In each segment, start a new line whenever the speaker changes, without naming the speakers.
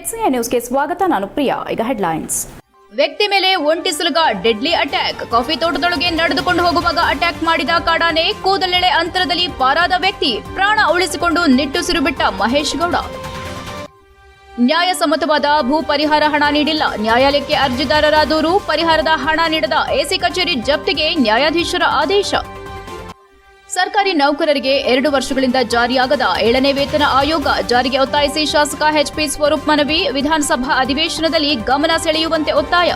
HCI ನ್ಯೂಸ್ಗೆ ಸ್ವಾಗತ. ನಾನು ಪ್ರಿಯಾ. ಈಗ ಹೆಡ್ಲೈನ್ಸ್. ವ್ಯಕ್ತಿ ಮೇಲೆ ಒಂಟಿ ಸುಲಗ ಡೆಡ್ಲಿ ಅಟ್ಯಾಕ್. ಕಾಫಿ ತೋಟದೊಳಗೆ ನಡೆದುಕೊಂಡು ಹೋಗುವಾಗ ಅಟ್ಯಾಕ್ ಮಾಡಿದ ಕಾಡಾನೆ. ಕೂದಲೆಳೆ ಅಂತರದಲ್ಲಿ ಪಾರಾದ ವ್ಯಕ್ತಿ ಪ್ರಾಣ ಉಳಿಸಿಕೊಂಡು ನಿಟ್ಟುಸಿರು ಬಿಟ್ಟ ಮಹೇಶ್ ಗೌಡ. ನ್ಯಾಯಸಮ್ಮತವಾದ ಭೂ ಪರಿಹಾರ ಹಣ ನೀಡಿಲ್ಲ, ನ್ಯಾಯಾಲಯಕ್ಕೆ ಅರ್ಜಿದಾರರ ದೂರು. ಪರಿಹಾರದ ಹಣ ನೀಡದ ಎಸಿ ಕಚೇರಿ ಜಪ್ತಿಗೆ ನ್ಯಾಯಾಧೀಶರ ಆದೇಶ. ಸರ್ಕಾರಿ ನೌಕರರಿಗೆ 2 ವರ್ಷಗಳಿಂದ ಜಾರಿಯಾಗದ 7ನೇ ವೇತನ ಆಯೋಗ ಜಾರಿಗೆ ಒತ್ತಾಯಿಸಿ ಶಾಸಕ ಎಚ್ಪಿ ಸ್ವರೂಪ್ ಮನವಿ. ವಿಧಾನಸಭಾ ಅಧಿವೇಶನದಲ್ಲಿ ಗಮನ ಸೆಳೆಯುವಂತೆ ಒತ್ತಾಯ.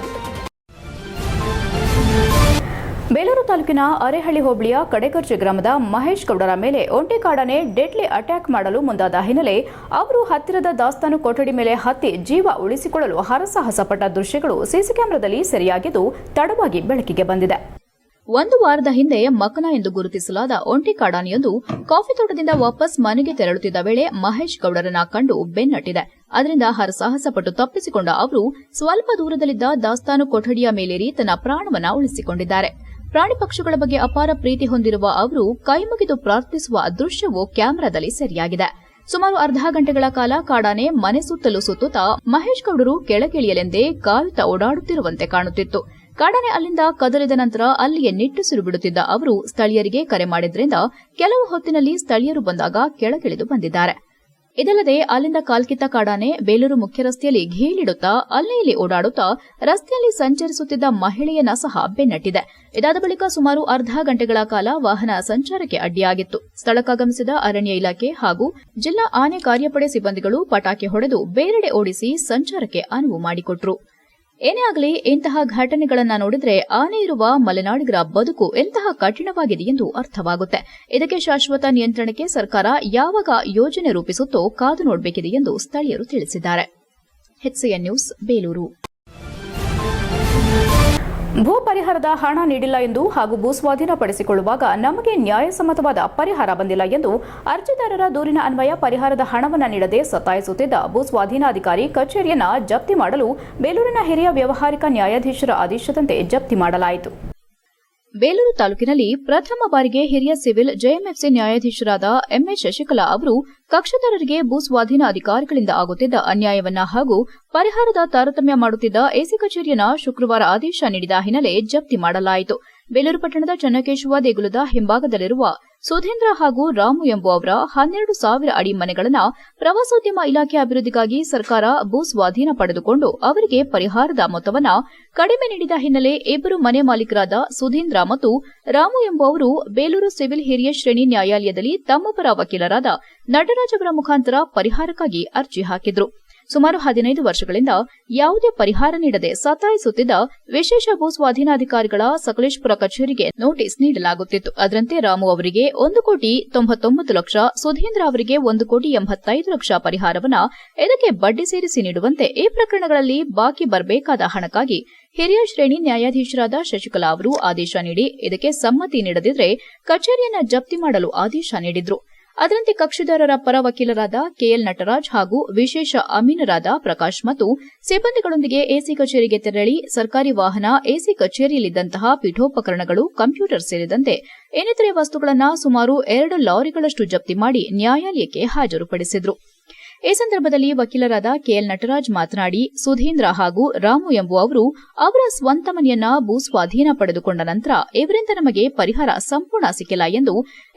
ಬೇಲೂರು ತಾಲೂಕಿನ ಅರೇಹಳ್ಳಿ ಹೋಬಳಿಯ ಕಡೆಕರ್ಜಿ ಗ್ರಾಮದ ಮಹೇಶ್ ಗೌಡರ ಮೇಲೆ ಒಂಟಿ ಕಾಡಾನೆ ಡೆಡ್ಲಿ ಅಟ್ಯಾಕ್ ಮಾಡಲು ಮುಂದಾದ ಹಿನ್ನೆಲೆ ಅವರು ಹತ್ತಿರದ ದಾಸ್ತಾನು ಕೊಠಡಿ ಮೇಲೆ ಹತ್ತಿ ಜೀವ ಉಳಿಸಿಕೊಳ್ಳಲು ಹರಸಾಹಸ ಪಟ್ಟ ದೃಶ್ಯಗಳು ಸಿಸಿ ಕ್ಯಾಮೆರಾದಲ್ಲಿ ಸೆರೆಯಾಗಿದ್ದು ತಡವಾಗಿ ಬೆಳಕಿಗೆ ಬಂದಿದೆ. 1 ವಾರದ ಹಿಂದೆ ಮಕನ ಎಂದು ಗುರುತಿಸಲಾದ ಒಂಟಿ ಕಾಡಾನೆಯೊಂದು ಕಾಫಿ ತೋಟದಿಂದ ವಾಪಸ್ ಮನೆಗೆ ತೆರಳುತ್ತಿದ್ದ ವೇಳೆ ಮಹೇಶ್ ಗೌಡರನ್ನ ಕಂಡು ಬೆನ್ನಟ್ಟಿದೆ. ಅದರಿಂದ ಹರಸಾಹಸ ಪಟ್ಟು ತಪ್ಪಿಸಿಕೊಂಡ ಅವರು ಸ್ವಲ್ಪ ದೂರದಲ್ಲಿದ್ದ ದಾಸ್ತಾನು ಕೊಠಡಿಯ ಮೇಲೇರಿ ತನ್ನ ಪ್ರಾಣವನ್ನ ಉಳಿಸಿಕೊಂಡಿದ್ದಾರೆ. ಪ್ರಾಣಿ ಪಕ್ಷಿಗಳ ಬಗ್ಗೆ ಅಪಾರ ಪ್ರೀತಿ ಹೊಂದಿರುವ ಅವರು ಕೈಮುಗಿದು ಪ್ರಾರ್ಥಿಸುವ ದೃಶ್ಯವು ಕ್ಯಾಮೆರಾದಲ್ಲಿ ಸೆರೆಯಾಗಿದೆ. ಸುಮಾರು ಅರ್ಧ ಗಂಟೆಗಳ ಕಾಲ ಕಾಡಾನೆ ಮನೆ ಸುತ್ತಲೂ ಸುತ್ತುತ್ತಾ ಮಹೇಶ್ ಗೌಡರು ಕೆಳಗಿಳಿಯಲೆಂದೇ ಕಾಯುತ್ತಾ ಓಡಾಡುತ್ತಿರುವಂತೆ ಕಾಣುತ್ತಿತ್ತು. ಕಾಡಾನೆ ಅಲ್ಲಿಂದ ಕದಲಿದ ನಂತರ ಅಲ್ಲಿಯೇ ನಿಟ್ಟುಸಿರು ಬಿಡುತ್ತಿದ್ದ ಅವರು ಸ್ಥಳೀಯರಿಗೆ ಕರೆ ಮಾಡಿದ್ರಿಂದ ಕೆಲವು ಹೊತ್ತಿನಲ್ಲಿ ಸ್ಥಳೀಯರು ಬಂದಾಗ ಕೆಳಗಿಳಿದು ಬಂದಿದ್ದಾರೆ. ಇದಲ್ಲದೆ ಅಲ್ಲಿಂದ ಕಾಲ್ಕಿತ್ತ ಕಾಡಾನೆ ಬೇಲೂರು ಮುಖ್ಯ ರಸ್ತೆಯಲ್ಲಿ ಘೀಳಿಡುತ್ತಾ ಅಲ್ಲಿ ಇಲ್ಲಿ ಓಡಾಡುತ್ತಾ ರಸ್ತೆಯಲ್ಲಿ ಸಂಚರಿಸುತ್ತಿದ್ದ ಮಹಿಳೆಯನ್ನ ಸಹ ಬೆನ್ನಟ್ಟಿದೆ. ಇದಾದ ಬಳಿಕ ಸುಮಾರು ಅರ್ಧ ಗಂಟೆಗಳ ಕಾಲ ವಾಹನ ಸಂಚಾರಕ್ಕೆ ಅಡ್ಡಿಯಾಗಿತ್ತು. ಸ್ಥಳಕ್ಕಾಗಮಿಸಿದ ಅರಣ್ಯ ಇಲಾಖೆ ಹಾಗೂ ಜಿಲ್ಲಾ ಆನೆ ಕಾರ್ಯಪಡೆ ಸಿಬ್ಬಂದಿಗಳು ಪಟಾಕಿ ಹೊಡೆದು ಬೇರೆಡೆ ಓಡಿಸಿ ಸಂಚಾರಕ್ಕೆ ಅನುವು ಮಾಡಿಕೊಟ್ರು. ಏನೇ ಆಗಲಿ, ಇಂತಹ ಘಟನೆಗಳನ್ನ ನೋಡಿದ್ರೆ ಆನೆ ಇರುವ ಮಲೆನಾಡಿಗರ ಬದುಕು ಎಂತಹ ಕಠಿಣವಾಗಿದೆ ಎಂದು ಅರ್ಥವಾಗುತ್ತೆ. ಇದಕ್ಕೆ ಶಾಶ್ವತ ನಿಯಂತ್ರಣಕ್ಕೆ ಸರ್ಕಾರ ಯಾವಾಗ ಯೋಜನೆ ರೂಪಿಸುತ್ತೋ ಕಾದು ನೋಡಬೇಕಿದೆ ಎಂದು ಸ್ಥಳೀಯರು ತಿಳಿಸಿದ್ದಾರೆ. HCN news Belur. ಭೂ ಪರಿಹಾರದ ಹಣ ನೀಡಿಲ್ಲ ಎಂದು ಹಾಗೂ ಭೂ ಸ್ವಾಧೀನಪಡಿಸಿಕೊಳ್ಳುವಾಗ ನಮಗೆ ನ್ಯಾಯಸಮ್ಮತವಾದ ಪರಿಹಾರ ಬಂದಿಲ್ಲ ಎಂದು ಅರ್ಜಿದಾರರ ದೂರಿನ ಅನ್ವಯ ಪರಿಹಾರದ ಹಣವನ್ನು ನೀಡದೆ ಸತಾಯಿಸುತ್ತಿದ್ದ ಭೂ ಸ್ವಾಧೀನಾಧಿಕಾರಿ ಕಚೇರಿಯನ್ನು ಜಪ್ತಿ ಮಾಡಲು ಬೇಲೂರಿನ ಹಿರಿಯ ವ್ಯವಹಾರಿಕ ನ್ಯಾಯಾಧೀಶರ ಆದೇಶದಂತೆ ಜಪ್ತಿ ಮಾಡಲಾಯಿತು. ಬೇಲೂರು ತಾಲೂಕಿನಲ್ಲಿ ಪ್ರಥಮ ಬಾರಿಗೆ ಹಿರಿಯ ಸಿವಿಲ್ ಜೆಎಂಎಫ್ಸಿ ನ್ಯಾಯಾಧೀಶರಾದ ಎಂಎಸ್ ಶಶಿಕಲಾ ಅವರು ಕಕ್ಷಿದಾರರಿಗೆ ಭೂ ಸ್ವಾಧೀನ ಅಧಿಕಾರಿಗಳಿಂದ ಆಗುತ್ತಿದ್ದ ಅನ್ಯಾಯವನ್ನ ಹಾಗೂ ಪರಿಹಾರದ ತಾರತಮ್ಯ ಮಾಡುತ್ತಿದ್ದ ಎಸಿ ಕಚೇರಿಯನ್ನು ಶುಕ್ರವಾರ ಆದೇಶ ನೀಡಿದ ಹಿನ್ನೆಲೆ ಜಪ್ತಿ ಮಾಡಲಾಯಿತು. ಬೇಲೂರು ಪಟ್ಟಣದ ಚನ್ನಕೇಶವ ದೇಗುಲದ ಹಿಂಭಾಗದಲ್ಲಿರುವ ಸುಧೀಂದ್ರ ಹಾಗೂ ರಾಮು ಎಂಬುವವರ 12,000 ಅಡಿ ಮನೆಗಳನ್ನು ಪ್ರವಾಸೋದ್ಯಮ ಇಲಾಖೆ ಅಭಿವೃದ್ಧಿಗಾಗಿ ಸರ್ಕಾರ ಭೂ ಸ್ವಾಧೀನ ಪಡೆದುಕೊಂಡು ಅವರಿಗೆ ಪರಿಹಾರದ ಮೊತ್ತವನ್ನು ಕಡಿಮೆ ನೀಡಿದ ಹಿನ್ನೆಲೆ ಇಬ್ಬರು ಮನೆ ಮಾಲೀಕರಾದ ಸುಧೀಂದ್ರ ಮತ್ತು ರಾಮು ಎಂಬುವವರು ಬೇಲೂರು ಸಿವಿಲ್ ಹಿರಿಯ ಶ್ರೇಣಿ ನ್ಯಾಯಾಲಯದಲ್ಲಿ ತಮ್ಮ ಪರ ವಕೀಲರಾದ ನಟರಾಜ್ ಅವರ ಮುಖಾಂತರ ಪರಿಹಾರಕ್ಕಾಗಿ ಅರ್ಜಿ ಹಾಕಿದ್ರು. ಸುಮಾರು 15 ವರ್ಷಗಳಿಂದ ಯಾವುದೇ ಪರಿಹಾರ ನೀಡದೆ ಸತಾಯಿಸುತ್ತಿದ್ದ ವಿಶೇಷ ಭೂ ಸ್ವಾಧೀನಾಧಿಕಾರಿಗಳ ಸಕಲೇಶಪುರ ಕಚೇರಿಗೆ ನೋಟಿಸ್ ನೀಡಲಾಗುತ್ತಿತ್ತು. ಅದರಂತೆ ರಾಮು ಅವರಿಗೆ 1,99,00,000, ಸುಧೀಂದ್ರ ಅವರಿಗೆ 1,85,00,000 ಪರಿಹಾರವನ್ನು ಇದಕ್ಕೆ ಬಡ್ಡಿ ಸೇರಿಸಿ ನೀಡುವಂತೆ ಈ ಪ್ರಕರಣಗಳಲ್ಲಿ ಬಾಕಿ ಬರಬೇಕಾದ ಹಣಕ್ಕಾಗಿ ಹಿರಿಯ ಶ್ರೇಣಿ ನ್ಯಾಯಾಧೀಶರಾದ ಶಶಿಕಲಾ ಅವರು ಆದೇಶ ನೀಡಿ ಇದಕ್ಕೆ ಸಮ್ಮತಿ ನೀಡದಿದ್ದರೆ ಕಚೇರಿಯನ್ನು ಜಪ್ತಿ ಮಾಡಲು ಆದೇಶ ನೀಡಿದ್ರು. ಅದರಂತೆ ಕಕ್ಷಿದಾರರ ಪರ ವಕೀಲರಾದ ಕೆಎಲ್ ನಟರಾಜ್ ಹಾಗೂ ವಿಶೇಷ ಅಮೀನರಾದ ಪ್ರಕಾಶ್ ಮತ್ತು ಸಿಬ್ಬಂದಿಗಳೊಂದಿಗೆ ಎಸಿ ಕಚೇರಿಗೆ ತೆರಳಿ ಸರ್ಕಾರಿ ವಾಹನ, ಎಸಿ ಕಚೇರಿಯಲ್ಲಿದ್ದಂತಹ ಪೀಠೋಪಕರಣಗಳು, ಕಂಪ್ಯೂಟರ್ ಸೇರಿದಂತೆ ಇನ್ನಿತರೆ ವಸ್ತುಗಳನ್ನು ಸುಮಾರು 2 ಲಾರಿಗಳಷ್ಟು ಜಪ್ತಿ ಮಾಡಿ ನ್ಯಾಯಾಲಯಕ್ಕೆ ಹಾಜರುಪಡಿಸಿದ್ರು. ಈ ಸಂದರ್ಭದಲ್ಲಿ ವಕೀಲರಾದ ಕೆಎಲ್ ನಟರಾಜ್ ಮಾತನಾಡಿ, ಸುಧೀಂದ್ರ ಹಾಗೂ ರಾಮು ಎಂಬುವವರು ಅವರ ಸ್ವಂತ ಮನೆಯನ್ನ ಭೂ ಸ್ವಾಧೀನ ಪಡೆದುಕೊಂಡ ನಂತರ ಇವರಿಂದ ನಮಗೆ ಪರಿಹಾರ ಸಂಪೂರ್ಣ ಸಿಕ್ಕಿಲ್ಲ ಎಂದು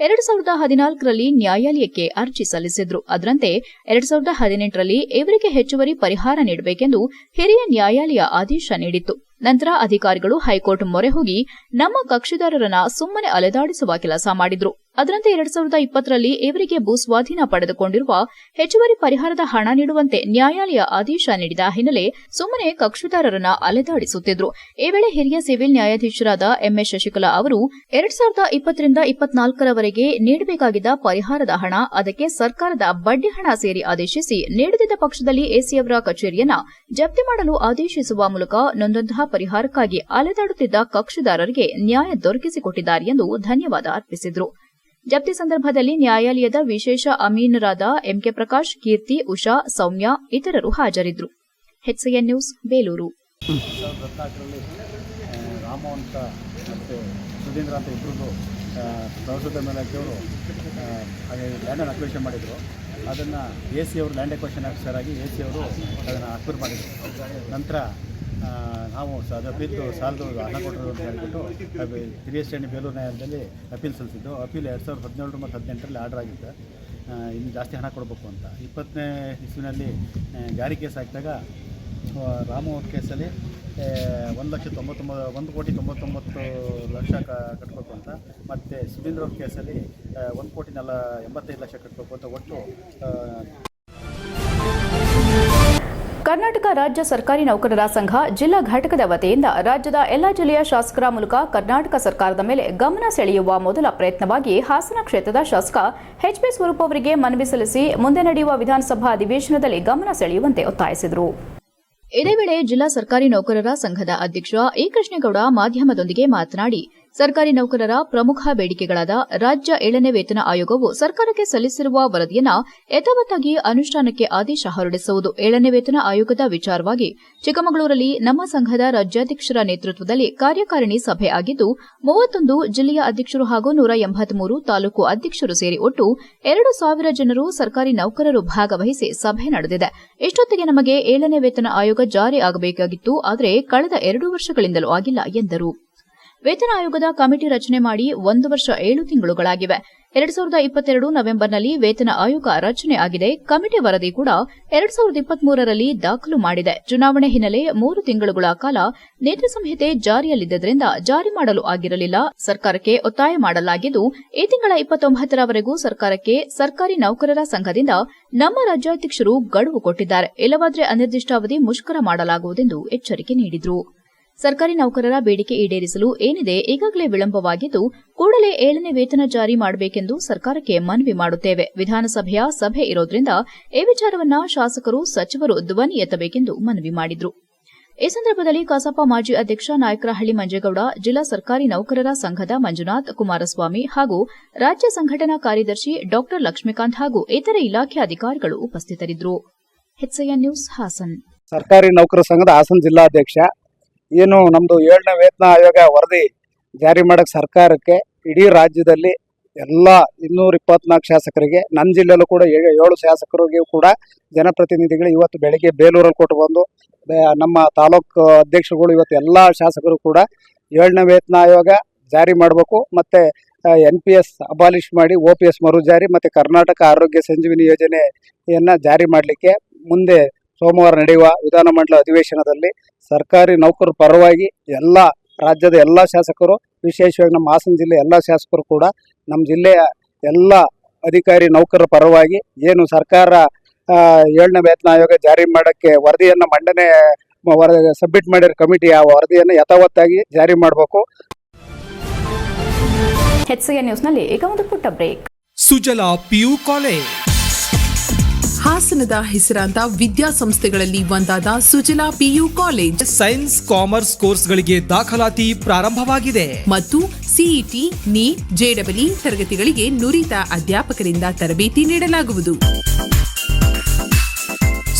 2014ರಲ್ಲಿ ನ್ಯಾಯಾಲಯಕ್ಕೆ ಅರ್ಜಿ ಸಲ್ಲಿಸಿದ್ರು. ಅದರಂತೆ 2018ರಲ್ಲಿ ಇವರಿಗೆ ಹೆಚ್ಚುವರಿ ಪರಿಹಾರ ನೀಡಬೇಕೆಂದು ಹಿರಿಯ ನ್ಯಾಯಾಲಯ ಆದೇಶ ನೀಡಿತ್ತು. ನಂತರ ಅಧಿಕಾರಿಗಳು ಹೈಕೋರ್ಟ್ ಮೊರೆ ಹೋಗಿ ನಮ್ಮ ಕಕ್ಷಿದಾರರನ್ನ ಸುಮ್ಮನೆ ಅಲೆದಾಡಿಸುವ ಕೆಲಸ ಮಾಡಿದ್ರು. ಅದರಂತೆ 2020ರಲ್ಲಿ ಇವರಿಗೆ ಭೂ ಸ್ವಾಧೀನ ಪಡೆದುಕೊಂಡಿರುವ ಹೆಚ್ಚುವರಿ ಪರಿಹಾರದ ಹಣ ನೀಡುವಂತೆ ನ್ಯಾಯಾಲಯ ಆದೇಶ ನೀಡಿದ ಹಿನ್ನೆಲೆ ಸುಮ್ಮನೆ ಕಕ್ಷಿದಾರರನ್ನ ಅಲೆದಾಡಿಸುತ್ತಿದ್ರು. ಈ ವೇಳೆ ಹಿರಿಯ ಸಿವಿಲ್ ನ್ಯಾಯಾಧೀಶರಾದ ಎಂಎಸ್ ಶಶಿಕಲಾ ಅವರು 2020ರಿಂದ 24ರವರೆಗೆ ನೀಡಬೇಕಾಗಿದ್ದ ಪರಿಹಾರದ ಹಣ, ಅದಕ್ಕೆ ಸರ್ಕಾರದ ಬಡ್ಡಿ ಹಣ ಸೇರಿ ಆದೇಶಿಸಿ ನೀಡದಿದ್ದ ಪಕ್ಷದಲ್ಲಿ ಎಸಿಯವರ ಕಚೇರಿಯನ್ನ ಜಪ್ತಿ ಮಾಡಲು ಆದೇಶಿಸುವ ಮೂಲಕ ನೊಂದಂತಹ ಪರಿಹಾರಕ್ಕಾಗಿ ಅಲೆದಾಡುತ್ತಿದ್ದ ಕಕ್ಷಿದಾರರಿಗೆ ನ್ಯಾಯ ದೊರಕಿಸಿಕೊಟ್ಟಿದ್ದಾರೆ ಎಂದು ಧನ್ಯವಾದ ಅರ್ಪಿಸಿದರು. ಜಪ್ತಿ ಸಂದರ್ಭದಲ್ಲಿ ನ್ಯಾಯಾಲಯದ ವಿಶೇಷ ಅಮೀನರಾದ ಎಂಕೆ ಪ್ರಕಾಶ್, ಕೀರ್ತಿ, ಉಷಾ, ಸೌಮ್ಯ ಇತರರು ಹಾಜರಿದ್ದರು. HCN news Belur.
2014ರಲ್ಲಿ ರಾಮು ಅಂತ ಮತ್ತು ಸುಧೀಂದ್ರ ಅಂತ ಇಬ್ಬರು ಪ್ರವಾಸೋದ್ಯಮ ಇಲಾಖೆಯವರು ಹಾಗೆ ಲ್ಯಾಂಡನ್ನು ಅಕ್ವಿಷನ್ ಮಾಡಿದರು. ಅದನ್ನು AC ಅವರು ಲ್ಯಾಂಡ್ ಅಕ್ವಿಷನ್ ಆಫೀಸರ್ ಆಗಿ AC ಅವರು ಅದನ್ನು ಅಕ್ವೈರ್ ಮಾಡಿದರು. ನಂತರ ನಾವು ಅಪೀಲ್ದು ಸಾಲದು ಹಣ ಕೊಟ್ಟರು ಅಂತ ಹೇಳ್ಬಿಟ್ಟು ಹಿರಿಯ ಶ್ರೇಣಿ ಬೇಲೂರು ನ್ಯಾಯಾಲಯದಲ್ಲಿ ಅಪೀಲ್ ಸಲ್ಲಿಸಿದ್ದು. ಅಪೀಲ್ 2017 ಮತ್ತು 2018ರಲ್ಲಿ ಆರ್ಡರ್ ಆಗಿತ್ತು, ಇನ್ನು ಜಾಸ್ತಿ ಹಣ ಕೊಡಬೇಕು ಅಂತ. 20ನೇ ಇಸ್ವಿನಲ್ಲಿ ಜಾರಿ ಕೇಸ್ ಹಾಕಿದಾಗ ರಾಮು ಕೇಸಲ್ಲಿ 1,99,00,000 ಕಟ್ಟಬೇಕು ಅಂತ, ಮತ್ತು ಸುಧೀಂದ್ರ ಅವ್ರ ಕೇಸಲ್ಲಿ 1,85,00,000 ಕಟ್ಟಬೇಕು ಅಂತ. ಒಟ್ಟು
ಕರ್ನಾಟಕ ರಾಜ್ಯ ಸರ್ಕಾರಿ ನೌಕರರ ಸಂಘ ಜಿಲ್ಲಾ ಘಟಕದ ವತಿಯಿಂದ ರಾಜ್ಯದ ಎಲ್ಲ ಜಿಲ್ಲೆಯ ಶಾಸಕರ ಮೂಲಕ ಕರ್ನಾಟಕ ಸರ್ಕಾರದ ಮೇಲೆ ಗಮನ ಸೆಳೆಯುವ ಮೊದಲ ಪ್ರಯತ್ನವಾಗಿ ಹಾಸನ ಕ್ಷೇತ್ರದ ಶಾಸಕ HB ಸ್ವರೂಪ್ ಅವರಿಗೆ ಮನವಿ ಸಲ್ಲಿಸಿ ಮುಂದೆ ನಡೆಯುವ ವಿಧಾನಸಭಾ ಅಧಿವೇಶನದಲ್ಲಿ ಗಮನ ಸೆಳೆಯುವಂತೆ ಒತ್ತಾಯಿಸಿದರು. ಇದೇ ವೇಳೆ ಜಿಲ್ಲಾ ಸರ್ಕಾರಿ ನೌಕರರ ಸಂಘದ ಅಧ್ಯಕ್ಷ ಎ ಕೃಷ್ಣೇಗೌಡ ಮಾಧ್ಯಮದೊಂದಿಗೆ ಮಾತನಾಡಿ, ಸರ್ಕಾರಿ ನೌಕರರ ಪ್ರಮುಖ ಬೇಡಿಕೆಗಳಾದ ರಾಜ್ಯ 7ನೇ ವೇತನ ಆಯೋಗವು ಸರ್ಕಾರಕ್ಕೆ ಸಲ್ಲಿಸಿರುವ ವರದಿಯನ್ನು ಯಥಾವತ್ತಾಗಿ ಅನುಷ್ಠಾನಕ್ಕೆ ಆದೇಶ ಹೊರಡಿಸುವುದು, 7ನೇ ವೇತನ ಆಯೋಗದ ವಿಚಾರವಾಗಿ ಚಿಕ್ಕಮಗಳೂರಲ್ಲಿ ನಮ್ಮ ಸಂಘದ ರಾಜ್ಯಾಧ್ಯಕ್ಷರ ನೇತೃತ್ವದಲ್ಲಿ ಕಾರ್ಯಕಾರಿಣಿ ಸಭೆ ಆಗಿದ್ದು 31 ಜಿಲ್ಲೆಯ ಅಧ್ಯಕ್ಷರು ಹಾಗೂ 183 ತಾಲೂಕು ಅಧ್ಯಕ್ಷರು ಸೇರಿ ಒಟ್ಟು 2,000 ಜನರು ಸರ್ಕಾರಿ ನೌಕರರು ಭಾಗವಹಿಸಿ ಸಭೆ ನಡೆದಿದೆ. ಇಷ್ಟೊತ್ತಿಗೆ ನಮಗೆ 7ನೇ ವೇತನ ಆಯೋಗ ಜಾರಿ ಆಗಬೇಕಾಗಿತ್ತು, ಆದರೆ ಕಳೆದ 2 ವರ್ಷಗಳಿಂದಲೂ ಆಗಿಲ್ಲ ಎಂದರು. ವೇತನ ಆಯೋಗದ ಕಮಿಟಿ ರಚನೆ ಮಾಡಿ 1 ವರ್ಷ 7 ತಿಂಗಳುಗಳಾಗಿವೆ. 2022 ನವೆಂಬರ್ನಲ್ಲಿ ವೇತನ ಆಯೋಗ ರಚನೆ ಆಗಿದೆ. ಕಮಿಟಿ ವರದಿ ಕೂಡ 2023ರಲ್ಲಿ ದಾಖಲು ಮಾಡಿದೆ. ಚುನಾವಣೆ ಹಿನ್ನೆಲೆ 3 ತಿಂಗಳುಗಳ ಕಾಲ ನೀತಿ ಸಂಹಿತೆ ಜಾರಿಯಲ್ಲಿದ್ದರಿಂದ ಜಾರಿ ಮಾಡಲು ಆಗಿರಲಿಲ್ಲ. ಸರ್ಕಾರಕ್ಕೆ ಒತ್ತಾಯ ಮಾಡಲಾಗಿದ್ದು ಈ ತಿಂಗಳ 29ರವರೆಗೂ ಸರ್ಕಾರಕ್ಕೆ ಸರ್ಕಾರಿ ನೌಕರರ ಸಂಘದಿಂದ ನಮ್ಮ ರಾಜ್ಯಾಧ್ಯಕ್ಷರು ಗಡುವು ಕೊಟ್ಟಿದ್ದಾರೆ. ಇಲ್ಲವಾದರೆ ಅನಿರ್ದಿಷ್ಟಾವಧಿ ಮುಷ್ಕರ ಮಾಡಲಾಗುವುದೆಂದು ಎಚ್ಚರಿಕೆ ನೀಡಿದರು. ಸರ್ಕಾರಿ ನೌಕರರ ಬೇಡಿಕೆ ಈಡೇರಿಸಲು ಏನಿದೆ ಈಗಾಗಲೇ ವಿಳಂಬವಾಗಿದ್ದು ಕೂಡಲೇ 7ನೇ ವೇತನ ಜಾರಿ ಮಾಡಬೇಕೆಂದು ಸರ್ಕಾರಕ್ಕೆ ಮನವಿ ಮಾಡುತ್ತೇವೆ. ವಿಧಾನಸಭೆಯ ಸಭೆ ಇರೋದ್ರಿಂದ ಈ ವಿಚಾರವನ್ನ ಶಾಸಕರು ಸಚಿವರು ಧ್ವನಿ ಎತ್ತಬೇಕೆಂದು ಮನವಿ ಮಾಡಿದರು. ಈ ಸಂದರ್ಭದಲ್ಲಿ ಕಸಾಪ ಮಾಜಿ ಅಧ್ಯಕ್ಷ ನಾಯಕರಹಳ್ಳಿ ಮಂಜೇಗೌಡ, ಜಿಲ್ಲಾ ಸರ್ಕಾರಿ ನೌಕರರ ಸಂಘದ ಮಂಜುನಾಥ್, ಕುಮಾರಸ್ವಾಮಿ ಹಾಗೂ ರಾಜ್ಯ ಸಂಘಟನಾ ಕಾರ್ಯದರ್ಶಿ ಡಾ ಲಕ್ಷ್ಮೀಕಾಂತ್ ಹಾಗೂ ಇತರೆ ಇಲಾಖೆ ಅಧಿಕಾರಿಗಳು ಉಪಸ್ಥಿತರಿದ್ದರು. HCN news Hassan.
ಸರ್ಕಾರಿ ನೌಕರರ ಸಂಘದ ಹಾಸನ ಜಿಲ್ಲಾಧ್ಯಕ್ಷ. ಏನು ನಮ್ಮದು 7ನೇ ವೇತನ ಆಯೋಗ ವರದಿ ಜಾರಿ ಮಾಡೋಕ್ಕೆ ಸರ್ಕಾರಕ್ಕೆ ಇಡೀ ರಾಜ್ಯದಲ್ಲಿ ಎಲ್ಲ 224 ಶಾಸಕರಿಗೆ, ನನ್ನ ಜಿಲ್ಲೆಯಲ್ಲೂ ಕೂಡ 7 ಶಾಸಕರಿಗೆ ಕೂಡ ಜನಪ್ರತಿನಿಧಿಗಳು ಇವತ್ತು ಬೆಳಗ್ಗೆ ಬೇಲೂರಲ್ಲಿ ಕೊಟ್ಟು ಬಂದು ನಮ್ಮ ತಾಲೂಕು ಅಧ್ಯಕ್ಷರುಗಳು ಇವತ್ತು ಎಲ್ಲ ಶಾಸಕರು ಕೂಡ 7ನೇ ವೇತನ ಆಯೋಗ ಜಾರಿ ಮಾಡಬೇಕು, ಮತ್ತು NPS ಅಬಾಲಿಷ್ ಮಾಡಿ OPS ಮರು ಜಾರಿ ಮತ್ತು ಕರ್ನಾಟಕ ಆರೋಗ್ಯ ಸಂಜೀವಿನಿ ಯೋಜನೆಯನ್ನು ಜಾರಿ ಮಾಡಲಿಕ್ಕೆ ಮುಂದೆ ಸೋಮವಾರ ನಡೆಯುವ ವಿಧಾನಮಂಡಲ ಅಧಿವೇಶನದಲ್ಲಿ ಸರ್ಕಾರಿ ನೌಕರರ ಪರವಾಗಿ ಎಲ್ಲ ರಾಜ್ಯದ ಎಲ್ಲ ಶಾಸಕರು, ವಿಶೇಷವಾಗಿ ನಮ್ಮ ಹಾಸನ ಜಿಲ್ಲೆ ಎಲ್ಲ ಶಾಸಕರು ಕೂಡ ನಮ್ಮ ಜಿಲ್ಲೆಯ ಎಲ್ಲ ಅಧಿಕಾರಿ ನೌಕರರ ಪರವಾಗಿ ಏನು ಸರ್ಕಾರ 7ನೇ ವೇತನ ಆಯೋಗ ಜಾರಿ ಮಾಡೋಕ್ಕೆ ವರದಿಯನ್ನು ಸಬ್ಮಿಟ್ ಮಾಡಿರೋ ಕಮಿಟಿ ಆ ವರದಿಯನ್ನು ಯಥಾವತ್ತಾಗಿ ಜಾರಿ ಮಾಡಬೇಕು.
HCN ನ್ಯೂಸ್ನಲ್ಲಿ ಈಗ ಒಂದು ಪುಟ್ಟ ಬ್ರೇಕ್.
ಸುಜಲಾ PU ಕಾಲೇಜ್
ಹಾಸನದ ಹೆಸರಾಂತ ವಿದ್ಯಾಸಂಸ್ಥೆಗಳಲ್ಲಿ ಒಂದಾದ Sujala PU college
science commerce ಕೋರ್ಸ್ಗಳಿಗೆ ದಾಖಲಾತಿ ಪ್ರಾರಂಭವಾಗಿದೆ
ಮತ್ತು CET, NEET, JEE ತರಗತಿಗಳಿಗೆ ನುರಿತ ಅಧ್ಯಾಪಕರಿಂದ ತರಬೇತಿ ನೀಡಲಾಗುವುದು.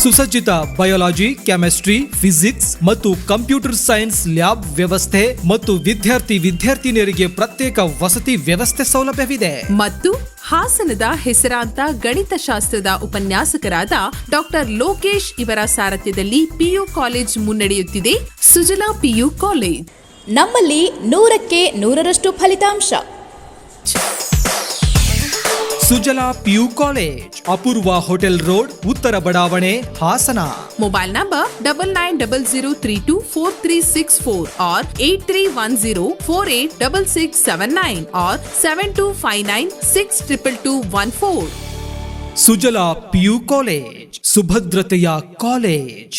ಸುಸಜ್ಜಿತ ಬಯೋಲಾಜಿ, ಕೆಮಿಸ್ಟ್ರಿ, ಫಿಸಿಕ್ಸ್ ಮತ್ತು ಕಂಪ್ಯೂಟರ್ ಸೈನ್ಸ್ ಲ್ಯಾಬ್ ವ್ಯವಸ್ಥೆ ಮತ್ತು ವಿದ್ಯಾರ್ಥಿನಿಯರಿಗೆ ಪ್ರತ್ಯೇಕ ವಸತಿ ವ್ಯವಸ್ಥೆ ಸೌಲಭ್ಯವಿದೆ.
ಮತ್ತು ಹಾಸನದ ಹೆಸರಾಂತ ಗಣಿತಶಾಸ್ತ್ರದ ಉಪನ್ಯಾಸಕರಾದ ಡಾ ಲೋಕೇಶ್ ಇವರ ಸಾರಥ್ಯದಲ್ಲಿ PU ಕಾಲೇಜ್ ಮುನ್ನಡೆಯುತ್ತಿದೆ. ಸುಜಲಾ PU ಕಾಲೇಜ್,
ನಮ್ಮಲ್ಲಿ 100ಕ್ಕೆ 100ರಷ್ಟು ಫಲಿತಾಂಶ.
Sujala PU college, Apoorva hotel road, ಉತ್ತರ ಬಡಾವಣೆ, Hassan.
Mobile number 9900324364 or 8310486679 or 7259622214.
Sujala PU college, ಸುಭದ್ರತೆಯ ಕಾಲೇಜ್.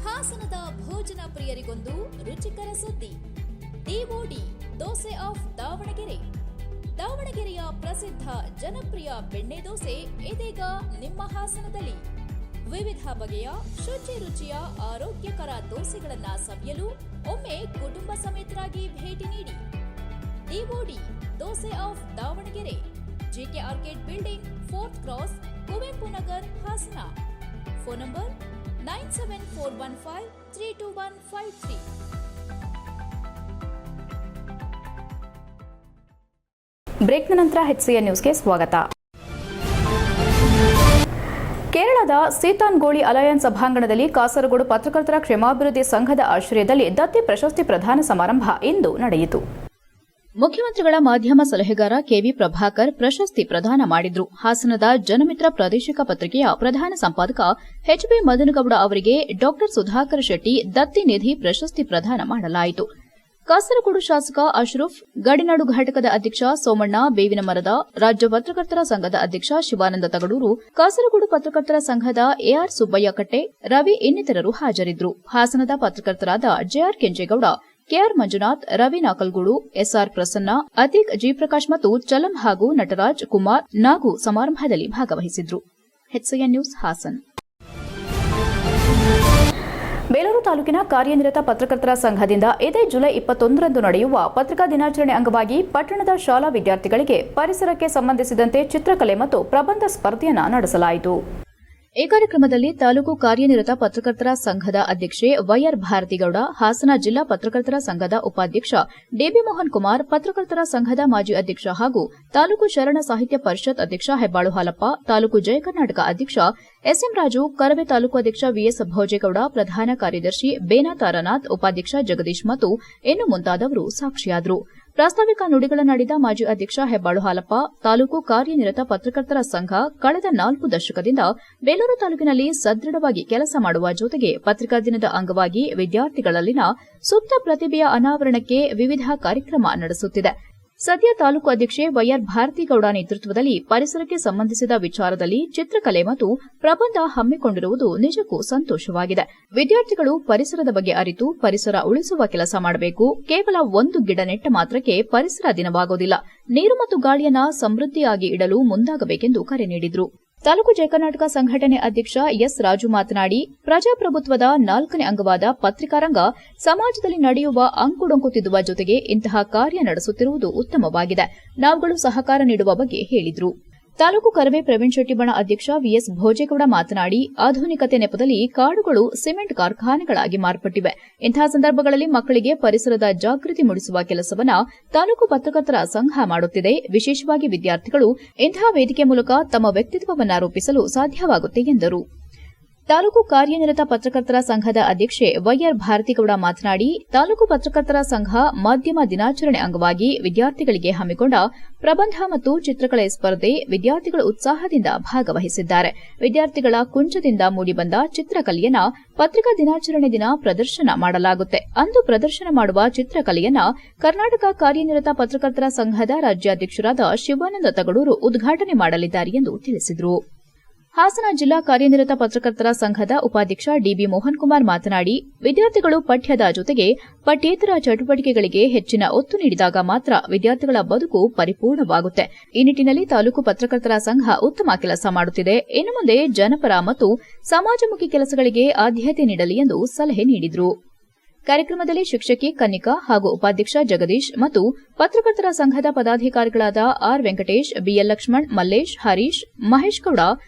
ಹಾಸನದ ಭೋಜನ ಪ್ರಿಯರಿಗೊಂದು ರುಚಿಕರ ಸುದ್ದಿ. DOD dosa of Davanagere. ದಾವಣಗೆರೆಯ ಪ್ರಸಿದ್ಧ ಜನಪ್ರಿಯ ಬೆಣ್ಣೆ ದೋಸೆ ಇದೀಗ ನಿಮ್ಮ ಹಾಸನದಲ್ಲಿ. ವಿವಿಧ ಬಗೆಯ ಶುಚಿ ರುಚಿಯ ಆರೋಗ್ಯಕರ ದೋಸೆಗಳನ್ನು ಸವಿಯಲು ಒಮ್ಮೆ ಕುಟುಂಬ ಸಮೇತರಾಗಿ ಭೇಟಿ ನೀಡಿ. DOD dosa of Davanagere, G K arcade building, 4th cross, Kuvempu Nagar, Hassan. Phone number 9741532153. ಬ್ರೇಕ್ನ ನಂತರ HCN ನ್ಯೂಸ್ಗೆ ಸ್ವಾಗತ. ಕೇರಳದ ಸೀತಾನ್ಗೋಳಿ ಅಲಯನ್ಸ್ ಸಭಾಂಗಣದಲ್ಲಿ ಕಾಸರಗೋಡು ಪತ್ರಕರ್ತರ ಕ್ಷೇಮಾಭಿವೃದ್ಧಿ ಸಂಘದ ಆಶ್ರಯದಲ್ಲಿ ದತ್ತಿ ಪ್ರಶಸ್ತಿ ಪ್ರದಾನ ಸಮಾರಂಭ ಇಂದು ನಡೆಯಿತು. ಮುಖ್ಯಮಂತ್ರಿಗಳ ಮಾಧ್ಯಮ ಸಲಹೆಗಾರ ಕೆವಿ ಪ್ರಭಾಕರ್ ಪ್ರಶಸ್ತಿ ಪ್ರದಾನ ಮಾಡಿದ್ರು. ಹಾಸನದ ಜನಮಿತ್ರ ಪ್ರಾದೇಶಿಕ ಪತ್ರಿಕೆಯ ಪ್ರಧಾನ ಸಂಪಾದಕ HB ಮದನಗೌಡ ಅವರಿಗೆ ಡಾ ಸುಧಾಕರ್ ಶೆಟ್ಟಿ ದತ್ತಿ ನಿಧಿ ಪ್ರಶಸ್ತಿ ಪ್ರದಾನ ಮಾಡಲಾಯಿತು. ಕಾಸರಗೋಡು ಶಾಸಕ ಅಶ್ರಫ್, ಗಡಿನಾಡು ಘಟಕದ ಅಧ್ಯಕ್ಷ ಸೋಮಣ್ಣ ಬೇವಿನ ಮರದ, ರಾಜ್ಯ ಪತ್ರಕರ್ತರ ಸಂಘದ ಅಧ್ಯಕ್ಷ ಶಿವಾನಂದ ತಗಡೂರು, ಕಾಸರಗೋಡು ಪತ್ರಕರ್ತರ ಸಂಘದ AR ಸುಬ್ಬಯ್ಯ ಕಟ್ಟೆ, ರವಿ ಇನ್ನಿತರರು ಹಾಜರಿದ್ದರು. ಹಾಸನದ ಪತ್ರಕರ್ತರಾದ JR Kenchegowda, KR Manjunath, Ravi Nakalgudu, SR Prasanna, Atheeq G Prakash ಮತ್ತು ಚಲಂ ಹಾಗೂ ನಟರಾಜ್ ಕುಮಾರ್ ನಾಗು ಸಮಾರಂಭದಲ್ಲಿ ಭಾಗವಹಿಸಿದ್ರು. HCN news Hassan. ಬೇಲೂರು ತಾಲೂಕಿನ ಕಾರ್ಯನಿರತ ಪತ್ರಕರ್ತರ ಸಂಘದಿಂದ ಇದೇ ಜುಲೈ 21ರಂದು ನಡೆಯುವ ಪತ್ರಿಕಾ ದಿನಾಚರಣೆ ಅಂಗವಾಗಿ ಪಟ್ಟಣದ ಶಾಲಾ ವಿದ್ಯಾರ್ಥಿಗಳಿಗೆ ಪರಿಸರಕ್ಕೆ ಸಂಬಂಧಿಸಿದಂತೆ ಚಿತ್ರಕಲೆ ಮತ್ತು ಪ್ರಬಂಧ ಸ್ಪರ್ಧೆಯನ್ನು ನಡೆಸಲಾಯಿತು. ಈ ಕಾರ್ಯಕ್ರಮದಲ್ಲಿ ತಾಲೂಕು ಕಾರ್ಯನಿರತ ಪತ್ರಕರ್ತರ ಸಂಘದ ಅಧ್ಯಕ್ಷೆ YR ಭಾರತಿಗೌಡ, ಹಾಸನ ಜಿಲ್ಲಾ ಪತ್ರಕರ್ತರ ಸಂಘದ ಉಪಾಧ್ಯಕ್ಷ DB ಮೋಹನ್ ಕುಮಾರ್, ಪತ್ರಕರ್ತರ ಸಂಘದ ಮಾಜಿ ಅಧ್ಯಕ್ಷ ಹಾಗೂ ತಾಲೂಕು ಶರಣ ಸಾಹಿತ್ಯ ಪರಿಷತ್ ಅಧ್ಯಕ್ಷ ಹೆಬ್ಬಾಳು ಹಾಲಪ್ಪ, ತಾಲೂಕು ಜಯ ಕರ್ನಾಟಕ ಅಧ್ಯಕ್ಷ SM ರಾಜು, ಕರವೇ ತಾಲೂಕು ಅಧ್ಯಕ್ಷ VS ಭೋಜೇಗೌಡ, ಪ್ರಧಾನ ಕಾರ್ಯದರ್ಶಿ ಬೇನಾ ತಾರಾನಾಥ್, ಉಪಾಧ್ಯಕ್ಷ ಜಗದೀಶ್ ಮತ್ತು ಇನ್ನು ಮುಂತಾದವರು ಸಾಕ್ಷಿಯಾದರು. ಪ್ರಾಸ್ತಾವಿಕ ನುಡಿಗಳನ್ನಾಡಿದ ಮಾಜಿ ಅಧ್ಯಕ್ಷ ಹೆಬ್ಬಾಳು ಹಾಲಪ್ಪ, ತಾಲೂಕು ಕಾರ್ಯನಿರತ ಪತ್ರಕರ್ತರ ಸಂಘ ಕಳೆದ 4 ದಶಕದಿಂದ ಬೇಲೂರು ತಾಲೂಕಿನಲ್ಲಿ ಸದೃಢವಾಗಿ ಕೆಲಸ ಮಾಡುವ ಜೊತೆಗೆ ಪತ್ರಿಕಾ ದಿನದ ಅಂಗವಾಗಿ ವಿದ್ಯಾರ್ಥಿಗಳಲ್ಲಿನ ಸುಪ್ತ ಪ್ರತಿಭೆಯ ಅನಾವರಣಕ್ಕೆ ವಿವಿಧ ಕಾರ್ಯಕ್ರಮ ನಡೆಸುತ್ತಿದೆ. ಸದ್ಯ ತಾಲೂಕು ಅಧ್ಯಕ್ಷೆ YR ಭಾರತಿಗೌಡ ನೇತೃತ್ವದಲ್ಲಿ ಪರಿಸರಕ್ಕೆ ಸಂಬಂಧಿಸಿದ ವಿಚಾರದಲ್ಲಿ ಚಿತ್ರಕಲೆ ಮತ್ತು ಪ್ರಬಂಧ ಹಮ್ಮಿಕೊಂಡಿರುವುದು ನಿಜಕ್ಕೂ ಸಂತೋಷವಾಗಿದೆ. ವಿದ್ಯಾರ್ಥಿಗಳು ಪರಿಸರದ ಬಗ್ಗೆ ಅರಿತು ಪರಿಸರ ಉಳಿಸುವ ಕೆಲಸ ಮಾಡಬೇಕು. ಕೇವಲ ಒಂದು ಗಿಡ ನೆಟ್ಟ ಮಾತ್ರಕ್ಕೆ ಪರಿಸರ ದಿನವಾಗೋದಿಲ್ಲ. ನೀರು ಮತ್ತು ಗಾಳಿಯನ್ನ ಸಮೃದ್ಧಿಯಾಗಿ ಇಡಲು ಮುಂದಾಗಬೇಕೆಂದು ಕರೆ ನೀಡಿದರು. ತಾಲೂಕು ಜಯ ಕರ್ನಾಟಕ ಸಂಘಟನೆ ಅಧ್ಯಕ್ಷ S ರಾಜು ಮಾತನಾಡಿ, ಪ್ರಜಾಪ್ರಭುತ್ವದ 4ನೇ ಅಂಗವಾದ ಪತ್ರಿಕಾರಂಗ ಸಮಾಜದಲ್ಲಿ ನಡೆಯುವ ಅಂಕುಡೊಂಕು ತಿದ್ದುವ ಜೊತೆಗೆ ಇಂತಹ ಕಾರ್ಯ ನಡೆಸುತ್ತಿರುವುದು ಉತ್ತಮವಾಗಿದೆ. ನಾವುಗಳು ಸಹಕಾರ ನೀಡುವ ಬಗ್ಗೆ ಹೇಳಿದರು. ತಾಲೂಕು ಕರವೇ ಪ್ರವೀಣ್ ಶೆಟ್ಟಿಬಣ ಅಧ್ಯಕ್ಷ VS ಭೋಜೇಗೌಡ ಮಾತನಾಡಿ, ಆಧುನಿಕತೆ ನೆಪದಲ್ಲಿ ಕಾಡುಗಳು ಸಿಮೆಂಟ್ ಕಾರ್ಖಾನೆಗಳಾಗಿ ಮಾರ್ಪಟ್ಟಿವೆ. ಇಂತಹ ಸಂದರ್ಭಗಳಲ್ಲಿ ಮಕ್ಕಳಿಗೆ ಪರಿಸರದ ಜಾಗೃತಿ ಮೂಡಿಸುವ ಕೆಲಸವನ್ನ ತಾಲೂಕು ಪತ್ರಕರ್ತರ ಸಂಘ ಮಾಡುತ್ತಿದೆ. ವಿಶೇಷವಾಗಿ ವಿದ್ಯಾರ್ಥಿಗಳು ಇಂತಹ ವೇದಿಕೆ ಮೂಲಕ ತಮ್ಮ ವ್ಯಕ್ತಿತ್ವವನ್ನು ರೂಪಿಸಲು ಸಾಧ್ಯವಾಗುತ್ತೆ ಎಂದರು. ತಾಲೂಕು ಕಾರ್ಯನಿರತ ಪತ್ರಕರ್ತರ ಸಂಘದ ಅಧ್ಯಕ್ಷೆ YR ಭಾರತಿಗೌಡ ಮಾತನಾಡಿ, ತಾಲೂಕು ಪತ್ರಕರ್ತರ ಸಂಘ ಮಾಧ್ಯಮ ದಿನಾಚರಣೆ ಅಂಗವಾಗಿ ವಿದ್ಯಾರ್ಥಿಗಳಿಗೆ ಹಮ್ಮಿಕೊಂಡ ಪ್ರಬಂಧ ಮತ್ತು ಚಿತ್ರಕಲೆ ಸ್ಪರ್ಧೆ ವಿದ್ಯಾರ್ಥಿಗಳು ಉತ್ಸಾಹದಿಂದ ಭಾಗವಹಿಸಿದ್ದಾರೆ. ವಿದ್ಯಾರ್ಥಿಗಳ ಕುಂಚದಿಂದ ಮೂಡಿಬಂದ ಚಿತ್ರಕಲೆಯನ್ನ ಪತ್ರಿಕಾ ದಿನಾಚರಣೆ ದಿನ ಪ್ರದರ್ಶನ ಮಾಡಲಾಗುತ್ತೆ. ಅಂದು ಪ್ರದರ್ಶನ ಮಾಡುವ ಚಿತ್ರಕಲೆಯನ್ನ ಕರ್ನಾಟಕ ಕಾರ್ಯನಿರತ ಪತ್ರಕರ್ತರ ಸಂಘದ ರಾಜ್ಯಾಧ್ಯಕ್ಷರಾದ ಶಿವಾನಂದ ತಗಡೂರು ಉದ್ಘಾಟನೆ ಮಾಡಲಿದ್ದಾರೆ ಎಂದು ತಿಳಿಸಿದರು. ಹಾಸನ ಜಿಲ್ಲಾ ಕಾರ್ಯನಿರತ ಪತ್ರಕರ್ತರ ಸಂಘದ ಉಪಾಧ್ಯಕ್ಷ DB ಮೋಹನ್ ಕುಮಾರ್ ಮಾತನಾಡಿ, ವಿದ್ಯಾರ್ಥಿಗಳು ಪಠ್ಯದ ಜೊತೆಗೆ ಪಠ್ಯೇತರ ಚಟುವಟಿಕೆಗಳಿಗೆ ಹೆಚ್ಚಿನ ಒತ್ತು ನೀಡಿದಾಗ ಮಾತ್ರ ವಿದ್ಯಾರ್ಥಿಗಳ ಬದುಕು ಪರಿಪೂರ್ಣವಾಗುತ್ತೆ. ಈ ನಿಟ್ಟಿನಲ್ಲಿ ತಾಲೂಕು ಪತ್ರಕರ್ತರ ಸಂಘ ಉತ್ತಮ ಕೆಲಸ ಮಾಡುತ್ತಿದೆ. ಇನ್ನು ಮುಂದೆ ಜನಪರ ಮತ್ತು ಸಮಾಜಮುಖಿ ಕೆಲಸಗಳಿಗೆ ಆದ್ಯತೆ ನೀಡಲಿ ಎಂದು ಸಲಹೆ ನೀಡಿದರು. ಕಾರ್ಯಕ್ರಮದಲ್ಲಿ ಶಿಕ್ಷಕಿ ಕನ್ನಿಕಾ ಹಾಗೂ ಉಪಾಧ್ಯಕ್ಷ ಜಗದೀಶ್ ಮತ್ತು ಪತ್ರಕರ್ತರ ಸಂಘದ ಪದಾಧಿಕಾರಿಗಳಾದ R ವೆಂಕಟೇಶ್, BL ಲಕ್ಷ್ಮಣ್, ಮಲ್ಲೇಶ್, ಹರೀಶ್, ಮಹೇಶ್ ಗೌಡ,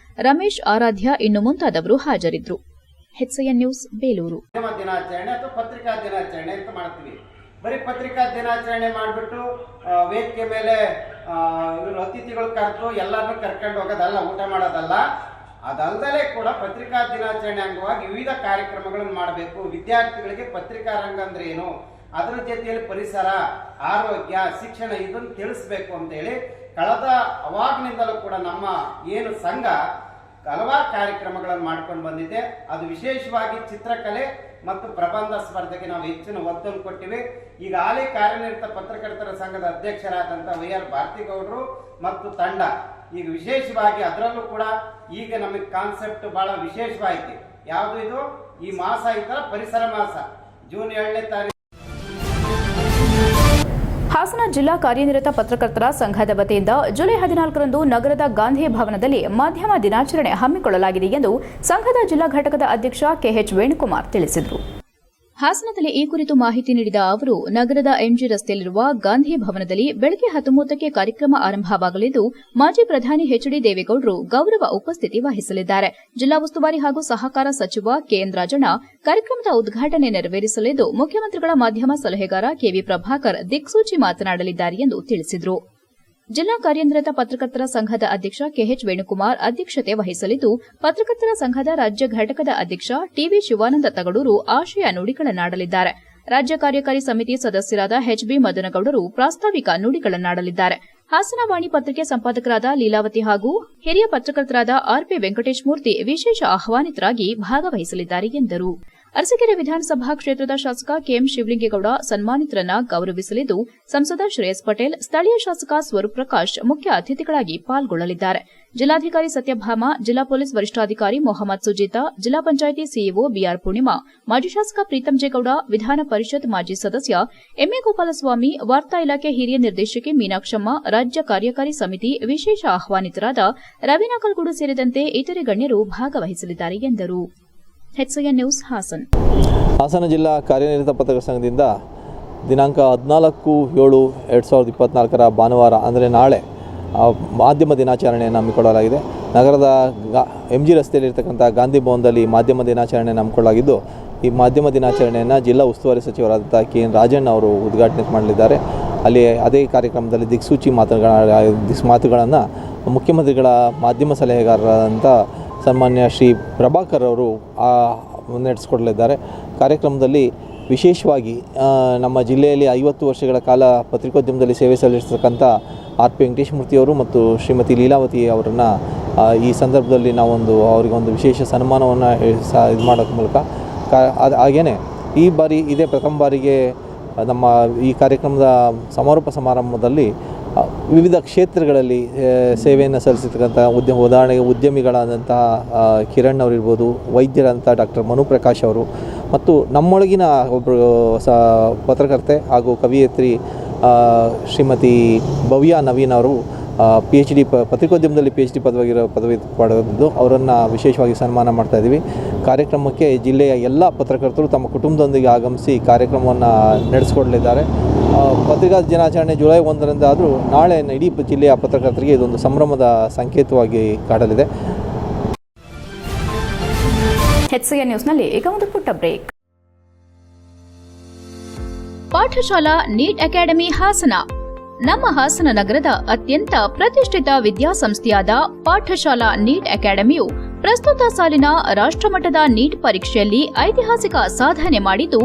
ರಮೇಶ್, ಆರಾಧ್ಯ ಇನ್ನು ಮುಂತಾದವರು ಹಾಜರಿದ್ದರು. HCN news Belur.
ದಿನಾಚರಣೆ ಅಥವಾ ಪತ್ರಿಕಾ ದಿನಾಚರಣೆ ಅಂತ ಮಾಡ್ತೀವಿ. ಬರೀ ಪತ್ರಿಕಾ ದಿನಾಚರಣೆ ಮಾಡಿಬಿಟ್ಟು ವೇದಿಕೆ ಮೇಲೆ ಅತಿಥಿಗಳು ಕರೆದು ಎಲ್ಲರನ್ನೂ ಕರ್ಕೊಂಡು ಹೋಗೋದಲ್ಲ, ಊಟ ಮಾಡೋದಲ್ಲ. ಅದಲ್ಲದೆ ಕೂಡ ಪತ್ರಿಕಾ ದಿನಾಚರಣೆ ಅಂಗವಾಗಿ ವಿವಿಧ ಕಾರ್ಯಕ್ರಮಗಳನ್ನು ಮಾಡಬೇಕು. ವಿದ್ಯಾರ್ಥಿಗಳಿಗೆ ಪತ್ರಿಕಾ ರಂಗ ಅಂದ್ರೆ ಏನು, ಅದರ ಜೊತೆಯಲ್ಲಿ ಪರಿಸರ, ಆರೋಗ್ಯ, ಶಿಕ್ಷಣ ಇದನ್ನು ತಿಳಿಸ್ಬೇಕು ಅಂತೇಳಿ ಕಳೆದ ಅವಾಗಿನಿಂದಲೂ ಕೂಡ ನಮ್ಮ ಏನು ಸಂಘ ಹಲವಾರು ಕಾರ್ಯಕ್ರಮಗಳನ್ನು ಮಾಡ್ಕೊಂಡು ಬಂದಿದೆ. ಅದು ವಿಶೇಷವಾಗಿ ಚಿತ್ರಕಲೆ ಮತ್ತು ಪ್ರಬಂಧ ಸ್ಪರ್ಧೆಗೆ ನಾವು ಹೆಚ್ಚಿನ ಒತ್ತನ್ನು ಕೊಟ್ಟಿವಿ. ಈಗಾಗಲೇ ಕಾರ್ಯನಿರತ ಪತ್ರಕರ್ತರ ಸಂಘದ ಅಧ್ಯಕ್ಷರಾದಂಥ YR ಭಾರತಿಗೌಡರು ಮತ್ತು ತಂಡ ಈಗ ವಿಶೇಷವಾಗಿ ಅದರಲ್ಲೂ ಕೂಡ ಈಗ ನಮಗೆ ಕಾನ್ಸೆಪ್ಟ್ ಬಹಳ ವಿಶೇಷವಾಯಿತು. ಯಾವುದು ಇದು? ಈ ಮಾಸ ಐತಲ್ಲ, ಪರಿಸರ ಮಾಸ, ಜೂನ್ 7ನೇ ತಾರೀಕು.
ಹಾಸನ ಜಿಲ್ಲಾ ಕಾರ್ಯನಿರತ ಪತ್ರಕರ್ತರ ಸಂಘದ ವತಿಯಿಂದ ಜುಲೈ 14ರಂದು ನಗರದ ಗಾಂಧಿ ಭವನದಲ್ಲಿ ಮಾಧ್ಯಮ ದಿನಾಚರಣೆ ಹಮ್ಮಿಕೊಳ್ಳಲಾಗಿದೆ ಎಂದು ಸಂಘದ ಜಿಲ್ಲಾ ಘಟಕದ ಅಧ್ಯಕ್ಷ ಕೆಎಚ್ ವೇಣುಕುಮಾರ್ ತಿಳಿಸಿದರು. ಹಾಸನದಲ್ಲಿ ಈ ಕುರಿತು ಮಾಹಿತಿ ನೀಡಿದ ಅವರು, ನಗರದ ಎಂಜಿ ರಸ್ತೆಯಲ್ಲಿರುವ ಗಾಂಧಿ ಭವನದಲ್ಲಿ ಬೆಳಗ್ಗೆ 10:30ಕ್ಕೆ ಕಾರ್ಯಕ್ರಮ ಆರಂಭವಾಗಲಿದ್ದು, ಮಾಜಿ ಪ್ರಧಾನಿ ಎಚ್ಡಿ ದೇವೇಗೌಡರು ಗೌರವ ಉಪಸ್ಥಿತಿ ವಹಿಸಲಿದ್ದಾರೆ. ಜಿಲ್ಲಾ ಉಸ್ತುವಾರಿ ಹಾಗೂ ಸಹಕಾರ ಸಚಿವ ಕೆಎನ್ ರಾಜಣ್ಣ ಕಾರ್ಯಕ್ರಮದ ಉದ್ಘಾಟನೆ ನೆರವೇರಿಸಲಿದ್ದು, ಮುಖ್ಯಮಂತ್ರಿಗಳ ಮಾಧ್ಯಮ ಸಲಹೆಗಾರ ಕೆವಿ ಪ್ರಭಾಕರ್ ದಿಕ್ಸೂಚಿ ಮಾತನಾಡಲಿದ್ದಾರೆ ಎಂದು ತಿಳಿಸಿದರು. ಜಿಲ್ಲಾ ಕಾರ್ಯನಿರತ ಪತ್ರಕರ್ತರ ಸಂಘದ ಅಧ್ಯಕ್ಷ ಕೆಎಚ್ ವೇಣುಕುಮಾರ್ ಅಧ್ಯಕ್ಷತೆ ವಹಿಸಲಿದ್ದು, ಪತ್ರಕರ್ತರ ಸಂಘದ ರಾಜ್ಯ ಘಟಕದ ಅಧ್ಯಕ್ಷ ಟಿವಿ ಶಿವಾನಂದ ತಗಡೂರು ಆಶಯ ನುಡಿಗಳನ್ನಾಡಲಿದ್ದಾರೆ. ರಾಜ್ಯ ಕಾರ್ಯಕಾರಿ ಸಮಿತಿ ಸದಸ್ಯರಾದ ಎಚ್ಬಿ ಮದನಗೌಡರು ಪ್ರಾಸ್ತಾವಿಕ ನುಡಿಗಳನ್ನಾಡಲಿದ್ದಾರೆ. ಹಾಸನ ವಾಣಿ ಪತ್ರಿಕೆ ಸಂಪಾದಕರಾದ ಲೀಲಾವತಿ ಹಾಗೂ ಹಿರಿಯ ಪತ್ರಕರ್ತರಾದ ಆರ್ಪಿ ವೆಂಕಟೇಶ್ ಮೂರ್ತಿ ವಿಶೇಷ ಆಹ್ವಾನಿತರಾಗಿ ಭಾಗವಹಿಸಲಿದ್ದಾರೆ ಎಂದರು. ಅರಸೀಕೆರೆ ವಿಧಾನಸಭಾ ಕ್ಷೇತ್ರದ ಶಾಸಕ ಕೆಎಂ ಶಿವಲಿಂಗೇಗೌಡ ಸನ್ಮಾನಿತರನ್ನ ಗೌರವಿಸಲಿದ್ದು, ಸಂಸದ ಶ್ರೇಯಸ್ ಪಟೇಲ್, ಸ್ಥಳೀಯ ಶಾಸಕ ಸ್ವರೂಪ್ ಪ್ರಕಾಶ್ ಮುಖ್ಯ ಅತಿಥಿಗಳಾಗಿ ಪಾಲ್ಗೊಳ್ಳಲಿದ್ದಾರೆ. ಜಿಲ್ಲಾಧಿಕಾರಿ ಸತ್ಯಭಾಮ, ಜಿಲ್ಲಾ ಪೊಲೀಸ್ ವರಿಷ್ಠಾಧಿಕಾರಿ ಮೊಹಮ್ಮದ್ ಸುಜೀತಾ, ಜಿಲ್ಲಾ ಪಂಚಾಯಿತಿ ಸಿಇಒ ಬಿಆರ್ ಪೂರ್ಣಿಮಾ, ಮಾಜಿ ಶಾಸಕ ಪ್ರೀತಂ ಜೇಗೌಡ, ವಿಧಾನ ಪರಿಷತ್ ಮಾಜಿ ಸದಸ್ಯ ಎಂಎ ಗೋಪಾಲಸ್ವಾಮಿ, ವಾರ್ತಾ ಇಲಾಖೆ ಹಿರಿಯ ನಿರ್ದೇಶಕಿ ಮೀನಾಕ್ಷಮ್ಮ, ರಾಜ್ಯ ಕಾರ್ಯಕಾರಿ ಸಮಿತಿ ವಿಶೇಷ ಆಹ್ವಾನಿತರಾದ ರವೀನಾ ಕಲ್ಗೂಡು ಸೇರಿದಂತೆ ಇತರೆ ಗಣ್ಯರು ಭಾಗವಹಿಸಲಿದ್ದಾರೆ ಎಂದರು. HCN news Haasan.
ಹಾಸನ ಜಿಲ್ಲಾ ಕಾರ್ಯನಿರತ ಪತ್ರಕರ್ತರ ಸಂಘದಿಂದ ದಿನಾಂಕ 14/7/2024 ಭಾನುವಾರ ಅಂದರೆ ನಾಳೆ ಮಾಧ್ಯಮ ದಿನಾಚರಣೆಯನ್ನು ಹಮ್ಮಿಕೊಳ್ಳಲಾಗಿದೆ. ನಗರದ ಎಂಜಿ ರಸ್ತೆಯಲ್ಲಿರ್ತಕ್ಕಂಥ ಗಾಂಧಿ ಭವನದಲ್ಲಿ ಮಾಧ್ಯಮ ದಿನಾಚರಣೆಯನ್ನು ಹಮ್ಮಿಕೊಳ್ಳಲಾಗಿದ್ದು, ಈ ಮಾಧ್ಯಮ ದಿನಾಚರಣೆಯನ್ನು ಜಿಲ್ಲಾ ಉಸ್ತುವಾರಿ ಸಚಿವರಾದಂಥ ಕೆಎನ್ ರಾಜಣ್ಣ ಅವರು ಉದ್ಘಾಟನೆ ಮಾಡಲಿದ್ದಾರೆ. ಅಲ್ಲಿ ಅದೇ ಕಾರ್ಯಕ್ರಮದಲ್ಲಿ ದಿಕ್ಸೂಚಿ ಮಾತುಗಳನ್ನು ಮುಖ್ಯಮಂತ್ರಿಗಳ ಮಾಧ್ಯಮ ಸಲಹೆಗಾರರಾದಂಥ ಸನ್ಮಾನ್ಯ ಶ್ರೀ ಪ್ರಭಾಕರ್ ಅವರು ನಡೆಸಿಕೊಡಲಿದ್ದಾರೆ. ಕಾರ್ಯಕ್ರಮದಲ್ಲಿ ವಿಶೇಷವಾಗಿ ನಮ್ಮ ಜಿಲ್ಲೆಯಲ್ಲಿ 50 ವರ್ಷಗಳ ಕಾಲ ಪತ್ರಿಕೋದ್ಯಮದಲ್ಲಿ ಸೇವೆ ಸಲ್ಲಿಸತಕ್ಕಂಥ ಆರ್ಪಿ ವೆಂಕಟೇಶ್ ಮೂರ್ತಿಯವರು ಮತ್ತು ಶ್ರೀಮತಿ ಲೀಲಾವತಿ ಅವರನ್ನು ಈ ಸಂದರ್ಭದಲ್ಲಿ ನಾವೊಂದು ಅವರಿಗೊಂದು ವಿಶೇಷ ಸನ್ಮಾನವನ್ನು ಇದು ಮಾಡೋದ್ರ ಮೂಲಕ ಹಾಗೆಯೇ ಈ ಬಾರಿ ಇದೇ ಪ್ರಥಮ ಬಾರಿಗೆ ನಮ್ಮ ಈ ಕಾರ್ಯಕ್ರಮದ ಸಮಾರೋಪ ಸಮಾರಂಭದಲ್ಲಿ ವಿವಿಧ ಕ್ಷೇತ್ರಗಳಲ್ಲಿ ಸೇವೆಯನ್ನು ಸಲ್ಲಿಸಿರ್ತಕ್ಕಂಥ ಉದಾಹರಣೆಗೆ ಉದ್ಯಮಿಗಳಾದಂತಹ ಕಿರಣ್ ಅವರಿರ್ಬೋದು, ವೈದ್ಯರಂಥ ಡಾಕ್ಟರ್ ಮನು ಪ್ರಕಾಶ್ ಅವರು ಮತ್ತು ನಮ್ಮೊಳಗಿನ ಒಬ್ಬರು ಪತ್ರಕರ್ತೆ ಹಾಗೂ ಕವಿಯತ್ರಿ ಶ್ರೀಮತಿ ಭವ್ಯ ನವೀನ್ ಅವರು PhD ಪತ್ರಿಕೋದ್ಯಮದಲ್ಲಿ PhD ಪದವಿ ಪಡೆದಿದ್ದು ಅವರನ್ನು ವಿಶೇಷವಾಗಿ ಸನ್ಮಾನ ಮಾಡ್ತಾಯಿದ್ದೀವಿ. ಕಾರ್ಯಕ್ರಮಕ್ಕೆ ಜಿಲ್ಲೆಯ ಎಲ್ಲ ಪತ್ರಕರ್ತರು ತಮ್ಮ ಕುಟುಂಬದೊಂದಿಗೆ ಆಗಮಿಸಿ ಕಾರ್ಯಕ್ರಮವನ್ನು ನಡೆಸಿಕೊಡಲಿದ್ದಾರೆ. ಪತ್ರಿಕಾ ದಿನಾಚರಣೆ ಜುಲೈ 1ರಿಂದ ಆದರೂ ನಾಳೆ ಇಡೀ ಜಿಲ್ಲೆಯ ಪತ್ರಕರ್ತರಿಗೆ ಇದೊಂದು ಸಂಭ್ರಮದ ಸಂಕೇತವಾಗಿ ಕಾಡಲಿದೆ.
HCN ನ್ಯೂಸ್ನಲ್ಲಿ ಈಗ ಒಂದು ಪುಟ್ಟ ಬ್ರೇಕ್. Pathashala NEET academy Hassan. ನಮ್ಮ ಹಾಸನ ನಗರದ ಅತ್ಯಂತ ಪ್ರತಿಷ್ಠಿತ ವಿದ್ಯಾಸಂಸ್ಥೆಯಾದ ಪಾಠಶಾಲಾ ನೀಟ್ ಅಕಾಡೆಮಿಯು ಪ್ರಸ್ತುತ ಸಾಲಿನ ರಾಷ್ಟ್ರಮಟ್ಟದ ನೀಟ್ ಪರೀಕ್ಷೆಯಲ್ಲಿ ಐತಿಹಾಸಿಕ ಸಾಧನೆ ಮಾಡಿದ್ದು,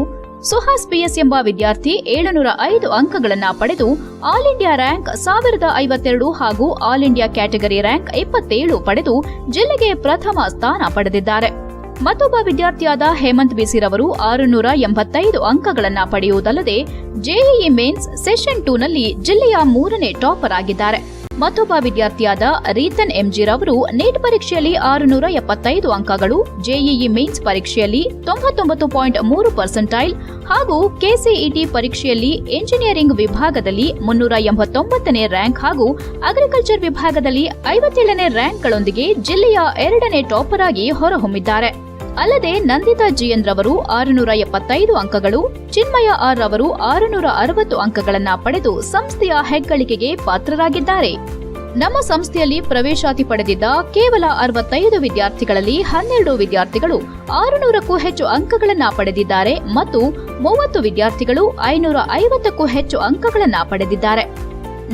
ಸುಹಾಸ್ PS ಎಂಬ ವಿದ್ಯಾರ್ಥಿ 705 ಅಂಕಗಳನ್ನು ಪಡೆದು ಆಲ್ ಇಂಡಿಯಾ ರ್ಯಾಂಕ್ 1052 ಹಾಗೂ ಆಲ್ ಇಂಡಿಯಾ ಕ್ಯಾಟಗರಿ ರ್ಯಾಂಕ್ 27 ಪಡೆದು ಜಿಲ್ಲೆಗೆ ಪ್ರಥಮ ಸ್ಥಾನ ಪಡೆದಿದ್ದಾರೆ. ಮತ್ತೊಬ್ಬ ವಿದ್ಯಾರ್ಥಿಯಾದ ಹೇಮಂತ್ ಬಿಸಿರವರು 685 ಅಂಕಗಳನ್ನು ಪಡೆಯುವುದಲ್ಲದೆ ಜೆಇಇ ಮೇನ್ಸ್ ಸೆಷನ್ 2ನಲ್ಲಿ ಜಿಲ್ಲೆಯ 3ನೇ ಟಾಪರ್ ಆಗಿದ್ದಾರೆ. ಮತ್ತೊಬ್ಬ ವಿದ್ಯಾರ್ಥಿಯಾದ ರೀತನ್ ಎಂಜಿರವರು ನೀಟ್ ಪರೀಕ್ಷೆಯಲ್ಲಿ 675 ಅಂಕಗಳು, ಜೆಇಇ ಮೇನ್ಸ್ ಪರೀಕ್ಷೆಯಲ್ಲಿ 99.3% ಹಾಗೂ ಕೆಸಿಇಟಿ ಪರೀಕ್ಷೆಯಲ್ಲಿ ಎಂಜಿನಿಯರಿಂಗ್ ವಿಭಾಗದಲ್ಲಿ 389ನೇ ರ್ಯಾಂಕ್ ಹಾಗೂ ಅಗ್ರಿಕಲ್ಚರ್ ವಿಭಾಗದಲ್ಲಿ 57ನೇ ರ್ಯಾಂಕ್ಗಳೊಂದಿಗೆ ಜಿಲ್ಲೆಯ 2ನೇ ಟಾಪರ್ ಆಗಿ ಹೊರಹೊಮ್ಮಿದ್ದಾರೆ. ಅಲ್ಲದೆ ನಂದಿತಾ ಜಿಎನ್ ರವರು 675 ಅಂಕಗಳು, ಚಿನ್ಮಯ ಆರ್ ರವರು 660 ಅಂಕಗಳನ್ನು ಪಡೆದು ಸಂಸ್ಥೆಯ ಹೆಗ್ಗಳಿಕೆಗೆ ಪಾತ್ರರಾಗಿದ್ದಾರೆ. ನಮ್ಮ ಸಂಸ್ಥೆಯಲ್ಲಿ ಪ್ರವೇಶಾತಿ ಪಡೆದಿದ್ದ ಕೇವಲ 65 ವಿದ್ಯಾರ್ಥಿಗಳಲ್ಲಿ 12 ವಿದ್ಯಾರ್ಥಿಗಳು 600ಕ್ಕೂ ಹೆಚ್ಚು ಅಂಕಗಳನ್ನು ಪಡೆದಿದ್ದಾರೆ ಮತ್ತು 30 ವಿದ್ಯಾರ್ಥಿಗಳು 550ಕ್ಕೂ ಹೆಚ್ಚು ಅಂಕಗಳನ್ನು ಪಡೆದಿದ್ದಾರೆ.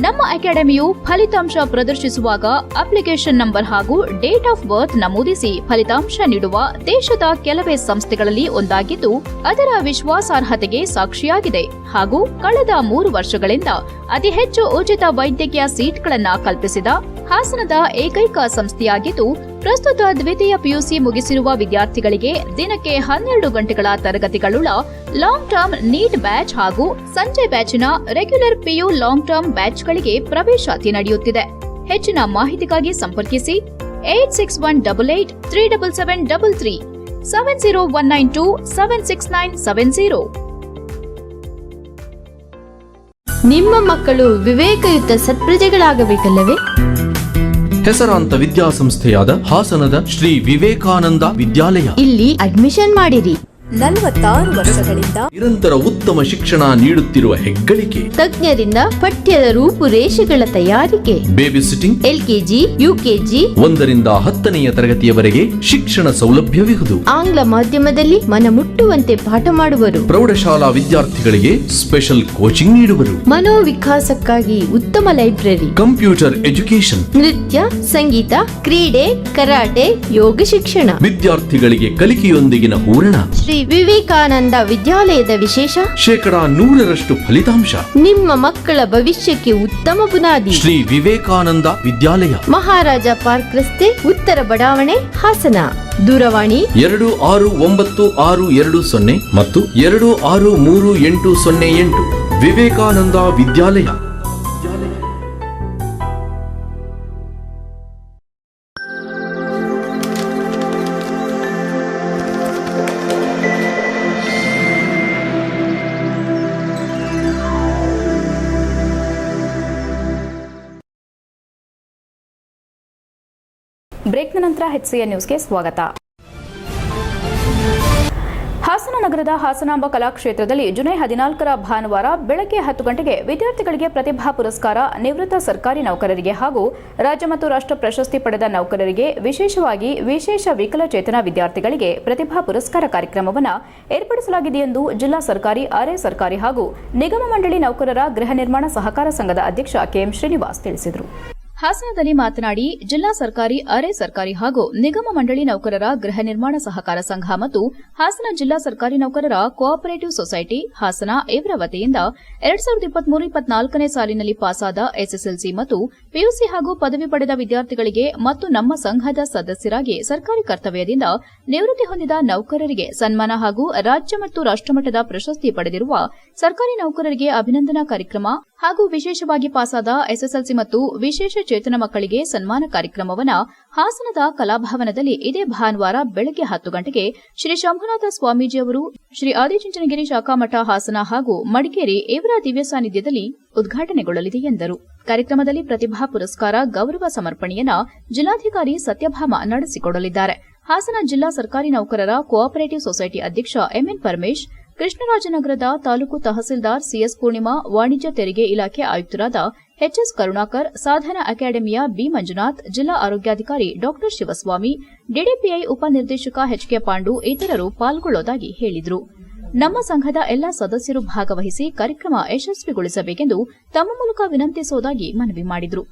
ನಮ್ಮ ಅಕಾಡೆಮಿಯು ಫಲಿತಾಂಶ ಪ್ರದರ್ಶಿಸುವಾಗ ಅಪ್ಲಿಕೇಶನ್ ನಂಬರ್ ಹಾಗೂ ಡೇಟ್ ಆಫ್ ಬರ್ತ್ ನಮೂದಿಸಿ ಫಲಿತಾಂಶ ನೀಡುವ ದೇಶದ ಕೆಲವೇ ಸಂಸ್ಥೆಗಳಲ್ಲಿ ಒಂದಾಗಿದ್ದು, ಅದರ ವಿಶ್ವಾಸಾರ್ಹತೆಗೆ ಸಾಕ್ಷಿಯಾಗಿದೆ ಹಾಗೂ ಕಳೆದ 3 ವರ್ಷಗಳಿಂದ ಅತಿ ಹೆಚ್ಚು ಉಚಿತ ವೈದ್ಯಕೀಯ ಸೀಟ್ಗಳನ್ನು ಕಲ್ಪಿಸಿದ ಹಾಸನದ ಏಕೈಕ ಸಂಸ್ಥೆಯಾಗಿದ್ದು, ಪ್ರಸ್ತುತ ದ್ವಿತೀಯ PUC ಮುಗಿಸಿರುವ ವಿದ್ಯಾರ್ಥಿಗಳಿಗೆ ದಿನಕ್ಕೆ 12 ಗಂಟೆಗಳ ತರಗತಿಗಳುಳ್ಳ ಲಾಂಗ್ ಟರ್ಮ್ ನೀಟ್ ಬ್ಯಾಚ್ ಹಾಗೂ ಸಂಜೆ ಬ್ಯಾಚಿನ ರೆಗ್ಯುಲರ್ PU ಲಾಂಗ್ ಟರ್ಮ್ ಬ್ಯಾಚ್ಗಳಿಗೆ ಪ್ರವೇಶಾತಿ ನಡೆಯುತ್ತಿದೆ. ಹೆಚ್ಚಿನ ಮಾಹಿತಿಗಾಗಿ ಸಂಪರ್ಕಿಸಿ 8618837733 7019276970.
ನಿಮ್ಮ ಮಕ್ಕಳು ವಿವೇಕಯುತ ಸತ್ಪ್ರಜೆಗಳಾಗಬೇಕಲ್ಲವೇ?
ಹೆಸರಾಂತ ವಿದ್ಯಾಸಂಸ್ಥೆಯಾದ ಹಾಸನದ ಶ್ರೀ ವಿವೇಕಾನಂದ ವಿದ್ಯಾಲಯ.
ಇಲ್ಲಿ ಅಡ್ಮಿಷನ್ ಮಾಡಿರಿ.
46 ವರ್ಷಗಳಿಂದ
ನಿರಂತರ ಉತ್ತಮ ಶಿಕ್ಷಣ ನೀಡುತ್ತಿರುವ ಹೆಗ್ಗಳಿಕೆ.
ತಜ್ಞರಿಂದ ಪಠ್ಯದ ರೂಪುರೇಷೆಗಳ ತಯಾರಿಕೆ.
ಬೇಬಿ ಸಿಟ್ಟಿಂಗ್,
LKG, UKG
1ರಿಂದ 10ನೆಯ ತರಗತಿಯವರೆಗೆ ಶಿಕ್ಷಣ ಸೌಲಭ್ಯವಿರುವುದು.
ಆಂಗ್ಲ ಮಾಧ್ಯಮದಲ್ಲಿ ಮನಮುಟ್ಟುವಂತೆ ಪಾಠ ಮಾಡುವರು.
ಪ್ರೌಢಶಾಲಾ ವಿದ್ಯಾರ್ಥಿಗಳಿಗೆ ಸ್ಪೆಷಲ್ ಕೋಚಿಂಗ್ ನೀಡುವರು.
ಮನೋವಿಕಾಸಕ್ಕಾಗಿ ಉತ್ತಮ ಲೈಬ್ರರಿ.
ಕಂಪ್ಯೂಟರ್ ಎಜುಕೇಶನ್,
ನೃತ್ಯ, ಸಂಗೀತ, ಕ್ರೀಡೆ, ಕರಾಟೆ, ಯೋಗ ಶಿಕ್ಷಣ.
ವಿದ್ಯಾರ್ಥಿಗಳಿಗೆ ಕಲಿಕೆಯೊಂದಿಗಿನ ಹೂರಣ.
ಶ್ರೀ ವಿವೇಕಾನಂದ ವಿದ್ಯಾಲಯದ ವಿಶೇಷ
100% ಫಲಿತಾಂಶ.
ನಿಮ್ಮ ಮಕ್ಕಳ ಭವಿಷ್ಯಕ್ಕೆ ಉತ್ತಮ ಬುನಾದಿ.
ಶ್ರೀ ವಿವೇಕಾನಂದ ವಿದ್ಯಾಲಯ,
ಮಹಾರಾಜ ಪಾರ್ಕ್ ರಸ್ತೆ, ಉತ್ತರ ಬಡಾವಣೆ, ಹಾಸನ. ದೂರವಾಣಿ
269620 ಮತ್ತು 263808. ವಿವೇಕಾನಂದ ವಿದ್ಯಾಲಯ.
ಬ್ರೇಕ್ನ ನಂತರ HCN ನ್ಯೂಸ್ಗೆ ಸ್ವಾಗತ. ಹಾಸನ ನಗರದ ಹಾಸನಾಂಬ ಕಲಾಕ್ಷೇತ್ರದಲ್ಲಿ ಜುಲೈ 14ರ ಭಾನುವಾರ ಬೆಳಗ್ಗೆ 10 ಗಂಟೆಗೆ ವಿದ್ಯಾರ್ಥಿಗಳಿಗೆ ಪ್ರತಿಭಾ ಪುರಸ್ಕಾರ, ನಿವೃತ್ತ ಸರ್ಕಾರಿ ನೌಕರರಿಗೆ ಹಾಗೂ ರಾಜ್ಯ ಮತ್ತು ರಾಷ್ಟ್ರ ಪ್ರಶಸ್ತಿ ಪಡೆದ ನೌಕರರಿಗೆ, ವಿಶೇಷವಾಗಿ ವಿಶೇಷ ವಿಕಲಚೇತನ ವಿದ್ಯಾರ್ಥಿಗಳಿಗೆ ಪ್ರತಿಭಾ ಪುರಸ್ಕಾರ ಕಾರ್ಯಕ್ರಮವನ್ನು ಏರ್ಪಡಿಸಲಾಗಿದೆ ಎಂದು ಜಿಲ್ಲಾ ಸರ್ಕಾರಿ, ಅರೆ ಸರ್ಕಾರಿ ಹಾಗೂ ನಿಗಮ ಮಂಡಳಿ ನೌಕರರ ಗೃಹ ನಿರ್ಮಾಣ ಸಹಕಾರ ಸಂಘದ ಅಧ್ಯಕ್ಷ KM ಶ್ರೀನಿವಾಸ್ ತಿಳಿಸಿದರು. ಹಾಸನದಲ್ಲಿ ಮಾತನಾಡಿ, ಜಿಲ್ಲಾ ಸರ್ಕಾರಿ, ಅರೆ ಸರ್ಕಾರಿ ಹಾಗೂ ನಿಗಮ ಮಂಡಳಿ ನೌಕರರ ಗೃಹ ನಿರ್ಮಾಣ ಸಹಕಾರ ಸಂಘ ಮತ್ತು ಹಾಸನ ಜಿಲ್ಲಾ ಸರ್ಕಾರಿ ನೌಕರರ ಕೋಆಪರೇಟಿವ್ ಸೊಸೈಟಿ ಹಾಸನ ಇವರ ವತಿಯಿಂದ 2023-24ನೇ ಸಾಲಿನಲ್ಲಿ ಪಾಸಾದ SSLC ಮತ್ತು PUC ಹಾಗೂ ಪದವಿ ಪಡೆದ ವಿದ್ಯಾರ್ಥಿಗಳಿಗೆ ಮತ್ತು ನಮ್ಮ ಸಂಘದ ಸದಸ್ಯರಾಗಿ ಸರ್ಕಾರಿ ಕರ್ತವ್ಯದಿಂದ ನಿವೃತ್ತಿ ಹೊಂದಿದ ನೌಕರರಿಗೆ ಸನ್ಮಾನ ಹಾಗೂ ರಾಜ್ಯ ಮತ್ತು ರಾಷ್ಟ್ರಮಟ್ಟದ ಪ್ರಶಸ್ತಿ ಪಡೆದಿರುವ ಸರ್ಕಾರಿ ನೌಕರರಿಗೆ ಅಭಿನಂದನಾ ಕಾರ್ಯಕ್ರಮ ಹಾಗೂ ವಿಶೇಷವಾಗಿ ಪಾಸಾದ SSLC ಮತ್ತು ವಿಶೇಷ ಚೇತನ ಮಕ್ಕಳಿಗೆ ಸನ್ಮಾನ ಕಾರ್ಯಕ್ರಮವನ್ನು ಹಾಸನದ ಕಲಾಭವನದಲ್ಲಿ ಇದೇ ಭಾನುವಾರ ಬೆಳಗ್ಗೆ 10 ಗಂಟೆಗೆ ಶ್ರೀ ಶಂಭುನಾಥ ಸ್ವಾಮೀಜಿಯವರು, ಶ್ರೀ ಆದಿಚುಂಚನಗಿರಿ ಶಾಖಾಮಠ ಹಾಸನ ಹಾಗೂ ಮಡಿಕೇರಿ ಇವರ ದಿವ್ಯ ಸಾನ್ನಿಧ್ಯದಲ್ಲಿ ಉದ್ಘಾಟನೆಗೊಳ್ಳಲಿದೆ ಎಂದರು. ಕಾರ್ಯಕ್ರಮದಲ್ಲಿ ಪ್ರತಿಭಾ ಪುರಸ್ಕಾರ, ಗೌರವ ಸಮರ್ಪಣೆಯನ್ನು ಜಿಲ್ಲಾಧಿಕಾರಿ ಸತ್ಯಭಾಮ ನಡೆಸಿಕೊಡಲಿದ್ದಾರೆ. ಹಾಸನ ಜಿಲ್ಲಾ ಸರ್ಕಾರಿ ನೌಕರರ ಕೋಆಪರೇಟಿವ್ ಸೊಸೈಟಿ ಅಧ್ಯಕ್ಷ MN ಪರಮೇಶ್, ಕೃಷ್ಣರಾಜನಗರದ ತಾಲೂಕು ತಹಸೀಲ್ದಾರ್ CS ಪೂರ್ಣಿಮಾ, ವಾಣಿಜ್ಯ ತೆರಿಗೆ ಇಲಾಖೆ ಆಯುಕ್ತರಾದ HS ಕರುಣಾಕರ್, ಸಾಧನ ಅಕಾಡೆಮಿಯ B ಮಂಜುನಾಥ್, ಜಿಲ್ಲಾ ಆರೋಗ್ಯಾಧಿಕಾರಿ ಡಾ ಶಿವಸ್ವಾಮಿ, DDPI ಉಪನಿರ್ದೇಶಕ HK ಪಾಂಡು ಇತರರು ಪಾಲ್ಗೊಳ್ಳುವುದಾಗಿ ಹೇಳಿದರು. ನಮ್ಮ ಸಂಘದ ಎಲ್ಲಾ ಸದಸ್ಯರು ಭಾಗವಹಿಸಿ ಕಾರ್ಯಕ್ರಮ ಯಶಸ್ವಿಗೊಳಿಸಬೇಕೆಂದು ತಮ್ಮ ಮೂಲಕ ವಿನಂತಿಸುವುದಾಗಿ ಮನವಿ ಮಾಡಿದರು.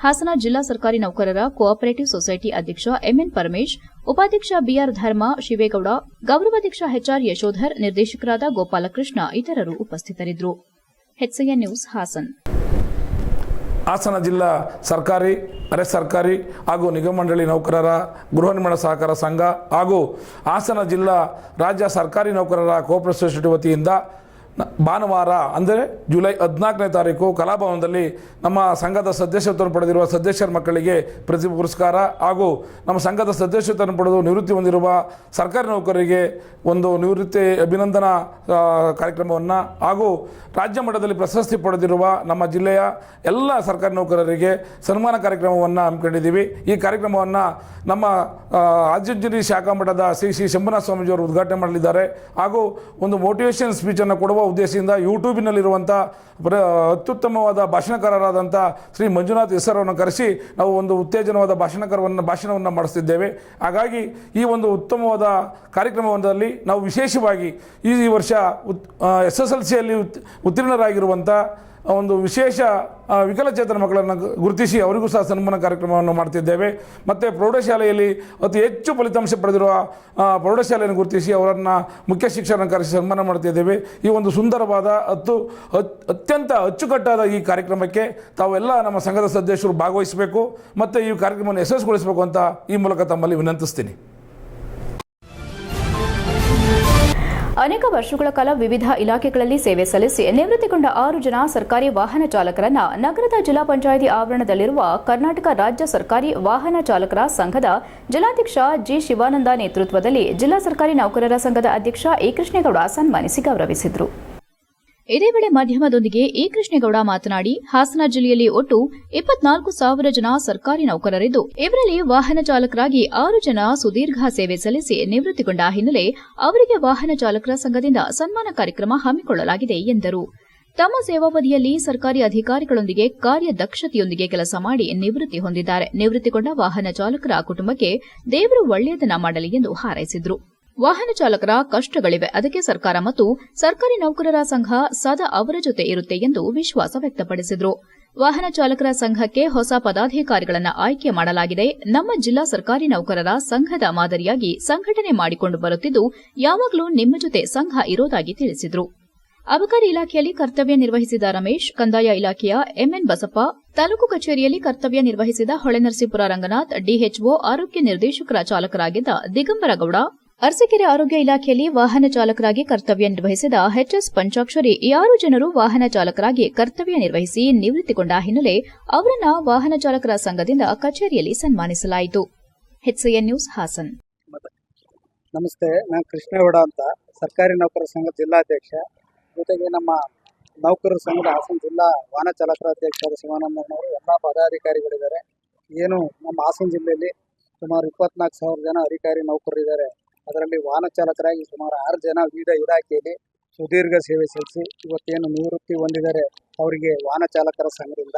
ಹಾಸನ ಜಿಲ್ಲಾ ಸರ್ಕಾರಿ ನೌಕರರ ಕೋಆಪರೇಟಿವ್ ಸೊಸೈಟಿ ಅಧ್ಯಕ್ಷ MN ಪರಮೇಶ್, ಉಪಾಧ್ಯಕ್ಷ BR ಧರ್ಮ, ಶಿವೇಗೌಡ, ಗೌರವಾಧ್ಯಕ್ಷ HR ಯಶೋಧರ್, ನಿರ್ದೇಶಕರಾದ ಗೋಪಾಲಕೃಷ್ಣ ಇತರರು ಉಪಸ್ಥಿತರಿದ್ದರು. HCN news Haasan.
ಹಾಸನ ಜಿಲ್ಲಾ ಸರ್ಕಾರಿ, ಅರೆ ಸರ್ಕಾರಿ ಹಾಗೂ ನಿಗಮ ಮಂಡಳಿ ನೌಕರರ ಗೃಹ ನಿರ್ಮಾಣ ಸಹಕಾರ ಸಂಘ ಹಾಗೂ ಹಾಸನ ಜಿಲ್ಲಾ ರಾಜ್ಯ ಸರ್ಕಾರಿ ನೌಕರರ ಕೋಆಪರೇಟಿವ್ ಸೊಸೈಟಿ ವತಿಯಿಂದ ಭಾನುವಾರ ಅಂದರೆ ಜುಲೈ 14ನೇ ತಾರೀಕು ಕಲಾಭವನದಲ್ಲಿ ನಮ್ಮ ಸಂಘದ ಸದಸ್ಯತ್ವವನ್ನು ಪಡೆದಿರುವ ಸದಸ್ಯರ ಮಕ್ಕಳಿಗೆ ಪ್ರತಿಭಾ ಪುರಸ್ಕಾರ ಹಾಗೂ ನಮ್ಮ ಸಂಘದ ಸದಸ್ಯತ್ವವನ್ನು ಪಡೆದು ನಿವೃತ್ತಿ ಹೊಂದಿರುವ ಸರ್ಕಾರಿ ನೌಕರರಿಗೆ ಒಂದು ನಿವೃತ್ತಿ ಅಭಿನಂದನಾ ಕಾರ್ಯಕ್ರಮವನ್ನು ಹಾಗೂ ರಾಜ್ಯ ಮಟ್ಟದಲ್ಲಿ ಪ್ರಶಸ್ತಿ ಪಡೆದಿರುವ ನಮ್ಮ ಜಿಲ್ಲೆಯ ಎಲ್ಲ ಸರ್ಕಾರಿ ನೌಕರರಿಗೆ ಸನ್ಮಾನ ಕಾರ್ಯಕ್ರಮವನ್ನು ಹಮ್ಮಿಕೊಂಡಿದ್ದೀವಿ. ಈ ಕಾರ್ಯಕ್ರಮವನ್ನು ನಮ್ಮ ಆದಿಚುಂಚನಗಿರಿ ಶಾಖಾ ಮಠದ ಶ್ರೀ ಶಂಭುನಾಥ ಸ್ವಾಮೀಜಿಯವರು ಉದ್ಘಾಟನೆ ಮಾಡಲಿದ್ದಾರೆ. ಹಾಗೂ ಒಂದು ಮೋಟಿವೇಶನ್ ಸ್ಪೀಚನ್ನು ಕೊಡುವ ಉದ್ದೇಶದಿಂದ ಯೂಟ್ಯೂಬಿನಲ್ಲಿರುವಂಥ ಅತ್ಯುತ್ತಮವಾದ ಭಾಷಣಕಾರರಾದಂಥ ಶ್ರೀ ಮಂಜುನಾಥ್ ಹೆಸರನ್ನು ಕರೆಸಿ ನಾವು ಒಂದು ಉತ್ತೇಜನವಾದ ಭಾಷಣವನ್ನು ಮಾಡಿಸ್ತಿದ್ದೇವೆ. ಹಾಗಾಗಿ ಈ ಒಂದು ಉತ್ತಮವಾದ ಕಾರ್ಯಕ್ರಮದಲ್ಲಿ ನಾವು ವಿಶೇಷವಾಗಿ ಈ ವರ್ಷ SSLCಯಲ್ಲಿ ಉತ್ತೀರ್ಣರಾಗಿರುವಂಥ ಒಂದು ವಿಶೇಷ ವಿಕಲಚೇತನ ಮಕ್ಕಳನ್ನು ಗುರುತಿಸಿ ಅವರಿಗೂ ಸಹ ಸನ್ಮಾನ ಕಾರ್ಯಕ್ರಮವನ್ನು ಮಾಡ್ತಿದ್ದೇವೆ. ಮತ್ತು ಪ್ರೌಢಶಾಲೆಯಲ್ಲಿ ಅತಿ ಹೆಚ್ಚು ಫಲಿತಾಂಶ ಪಡೆದಿರುವ ಪ್ರೌಢಶಾಲೆಯನ್ನು ಗುರುತಿಸಿ ಅವರನ್ನು ಮುಖ್ಯ ಶಿಕ್ಷಕರನ್ನು ಕರೆಸಿ ಸನ್ಮಾನ ಮಾಡ್ತಿದ್ದೇವೆ. ಈ ಒಂದು ಸುಂದರವಾದ ಅತ್ಯಂತ ಅಚ್ಚುಕಟ್ಟಾದ ಈ ಕಾರ್ಯಕ್ರಮಕ್ಕೆ ತಾವೆಲ್ಲ ನಮ್ಮ ಸಂಘದ ಸದಸ್ಯರು ಭಾಗವಹಿಸಬೇಕು ಮತ್ತು ಈ ಕಾರ್ಯಕ್ರಮವನ್ನು ಯಶಸ್ವಿಗೊಳಿಸಬೇಕು ಅಂತ ಈ ಮೂಲಕ ತಮ್ಮಲ್ಲಿ ವಿನಂತಿಸ್ತೀನಿ.
ಅನೇಕ ವರ್ಷಗಳ ಕಾಲ ವಿವಿಧ ಇಲಾಖೆಗಳಲ್ಲಿ ಸೇವೆ ಸಲ್ಲಿಸಿ ನಿವೃತ್ತಿಗೊಂಡ 6 ಜನ ಸರ್ಕಾರಿ ವಾಹನ ಚಾಲಕರನ್ನ ನಗರದ ಜಿಲ್ಲಾ ಪಂಚಾಯಿತಿ ಆವರಣದಲ್ಲಿರುವ ಕರ್ನಾಟಕ ರಾಜ್ಯ ಸರ್ಕಾರಿ ವಾಹನ ಚಾಲಕರ ಸಂಘದ ಜಿಲ್ಲಾಧ್ಯಕ್ಷ G ಶಿವಾನಂದ ನೇತೃತ್ವದಲ್ಲಿ ಜಿಲ್ಲಾ ಸರ್ಕಾರಿ ನೌಕರರ ಸಂಘದ ಅಧ್ಯಕ್ಷ E ಕೃಷ್ಣೇಗೌಡ ಸನ್ಮಾನಿಸಿ ಗೌರವಿಸಿದರು. ಇದೇ ವೇಳೆ ಮಾಧ್ಯಮದೊಂದಿಗೆ ಇ ಕೃಷ್ಣೇಗೌಡ ಮಾತನಾಡಿ, ಹಾಸನ ಜಿಲ್ಲೆಯಲ್ಲಿ ಒಟ್ಟು 24,000 ಜನ ಸರ್ಕಾರಿ ನೌಕರರಿದ್ದು, ಇವರಲ್ಲಿ ವಾಹನ ಚಾಲಕರಾಗಿ 6 ಜನ ಸುದೀರ್ಘ ಸೇವೆ ಸಲ್ಲಿಸಿ ನಿವೃತ್ತಿಗೊಂಡ ಹಿನ್ನೆಲೆ ಅವರಿಗೆ ವಾಹನ ಚಾಲಕರ ಸಂಘದಿಂದ ಸನ್ಮಾನ ಕಾರ್ಯಕ್ರಮ ಹಮ್ಮಿಕೊಳ್ಳಲಾಗಿದೆ ಎಂದರು. ತಮ್ಮ ಸೇವಾವಧಿಯಲ್ಲಿ ಸರ್ಕಾರಿ ಅಧಿಕಾರಿಗಳೊಂದಿಗೆ ಕಾರ್ಯದಕ್ಷತೆಯೊಂದಿಗೆ ಕೆಲಸ ಮಾಡಿ ನಿವೃತ್ತಿ ಹೊಂದಿದ್ದಾರೆ. ನಿವೃತ್ತಿಗೊಂಡ ವಾಹನ ಚಾಲಕರ ಕುಟುಂಬಕ್ಕೆ ದೇವರು ಒಳ್ಳೆಯದನ್ನ ಮಾಡಲಿ ಎಂದು ಹಾರೈಸಿದರು. ವಾಹನ ಚಾಲಕರ ಕಷ್ಟಗಳಿವೆ, ಅದಕ್ಕೆ ಸರ್ಕಾರ ಮತ್ತು ಸರ್ಕಾರಿ ನೌಕರರ ಸಂಘ ಸದಾ ಅವರ ಜೊತೆ ಇರುತ್ತೆ ಎಂದು ವಿಶ್ವಾಸ ವ್ಯಕ್ತಪಡಿಸಿದರು. ವಾಹನ ಚಾಲಕರ ಸಂಘಕ್ಕೆ ಹೊಸ ಪದಾಧಿಕಾರಿಗಳನ್ನು ಆಯ್ಕೆ ಮಾಡಲಾಗಿದೆ. ನಮ್ಮ ಜಿಲ್ಲಾ ಸರ್ಕಾರಿ ನೌಕರರ ಸಂಘದ ಮಾದರಿಯಾಗಿ ಸಂಘಟನೆ ಮಾಡಿಕೊಂಡು ಬರುತ್ತಿದ್ದು, ಯಾವಾಗಲೂ ನಿಮ್ಮ ಜೊತೆ ಸಂಘ ಇರೋದಾಗಿ ತಿಳಿಸಿದರು. ಅಬಕಾರಿ ಇಲಾಖೆಯಲ್ಲಿ ಕರ್ತವ್ಯ ನಿರ್ವಹಿಸಿದ ರಮೇಶ್, ಕಂದಾಯ ಇಲಾಖೆಯ ಎಂಎನ್ ಬಸಪ್ಪ, ತಾಲೂಕು ಕಚೇರಿಯಲ್ಲಿ ಕರ್ತವ್ಯ ನಿರ್ವಹಿಸಿದ ಹೊಳೆನರಸೀಪುರ ರಂಗನಾಥ್, ಡಿಎಚ್ಒ ಆರೋಗ್ಯ ನಿರ್ದೇಶಕರ ಚಾಲಕರಾಗಿದ್ದ ದಿಗಂಬರಗೌಡ, ಅರಸೀಕೆರೆ ಆರೋಗ್ಯ ಇಲಾಖೆಯಲ್ಲಿ ವಾಹನ ಚಾಲಕರಾಗಿ ಕರ್ತವ್ಯ ನಿರ್ವಹಿಸಿದ ಎಚ್ಎಸ್ ಪಂಚಾಕ್ಷರಿ 6 ಜನರು ವಾಹನ ಚಾಲಕರಾಗಿ ಕರ್ತವ್ಯ ನಿರ್ವಹಿಸಿ ನಿವೃತ್ತಿಗೊಂಡ ಹಿನ್ನೆಲೆ ಅವರನ್ನ ವಾಹನ ಚಾಲಕರ ಸಂಘದಿಂದ ಕಚೇರಿಯಲ್ಲಿ ಸನ್ಮಾನಿಸಲಾಯಿತು. HCN news Hassan.
ನಮಸ್ತೆ, ನಾನು ಕೃಷ್ಣೇಗೌಡ ಅಂತ, ಸರ್ಕಾರಿ ನೌಕರರ ಸಂಘ ಜಿಲ್ಲಾಧ್ಯಕ್ಷ. ಜೊತೆಗೆ ನಮ್ಮ ನೌಕರರ ಸಂಘದ ಹಾಸನ ಜಿಲ್ಲಾ ವಾಹನ ಚಾಲಕರ ಅಧ್ಯಕ್ಷರಾದ ಶಿವಾನಂದನವರು, ಎಲ್ಲ ಪದಾಧಿಕಾರಿಗಳಿದ್ದಾರೆ. ಏನು ನಮ್ಮ ಹಾಸನ ಜಿಲ್ಲೆಯಲ್ಲಿ ಸುಮಾರು 24,000 ಜನ ಅಧಿಕಾರಿ ನೌಕರರಿದ್ದಾರೆ. ಅದರಲ್ಲಿ ವಾಹನ ಚಾಲಕರಾಗಿ ಸುಮಾರು 6 ಜನ ವಿವಿಧ ಇಲಾಖೆಯಲ್ಲಿ ಸುದೀರ್ಘ ಸೇವೆ ಸಲ್ಲಿಸಿ ಇವತ್ತೇನು ನಿವೃತ್ತಿ ಹೊಂದಿದ್ದಾರೆ. ಅವರಿಗೆ ವಾಹನ ಚಾಲಕರ ಸಂಘದಿಂದ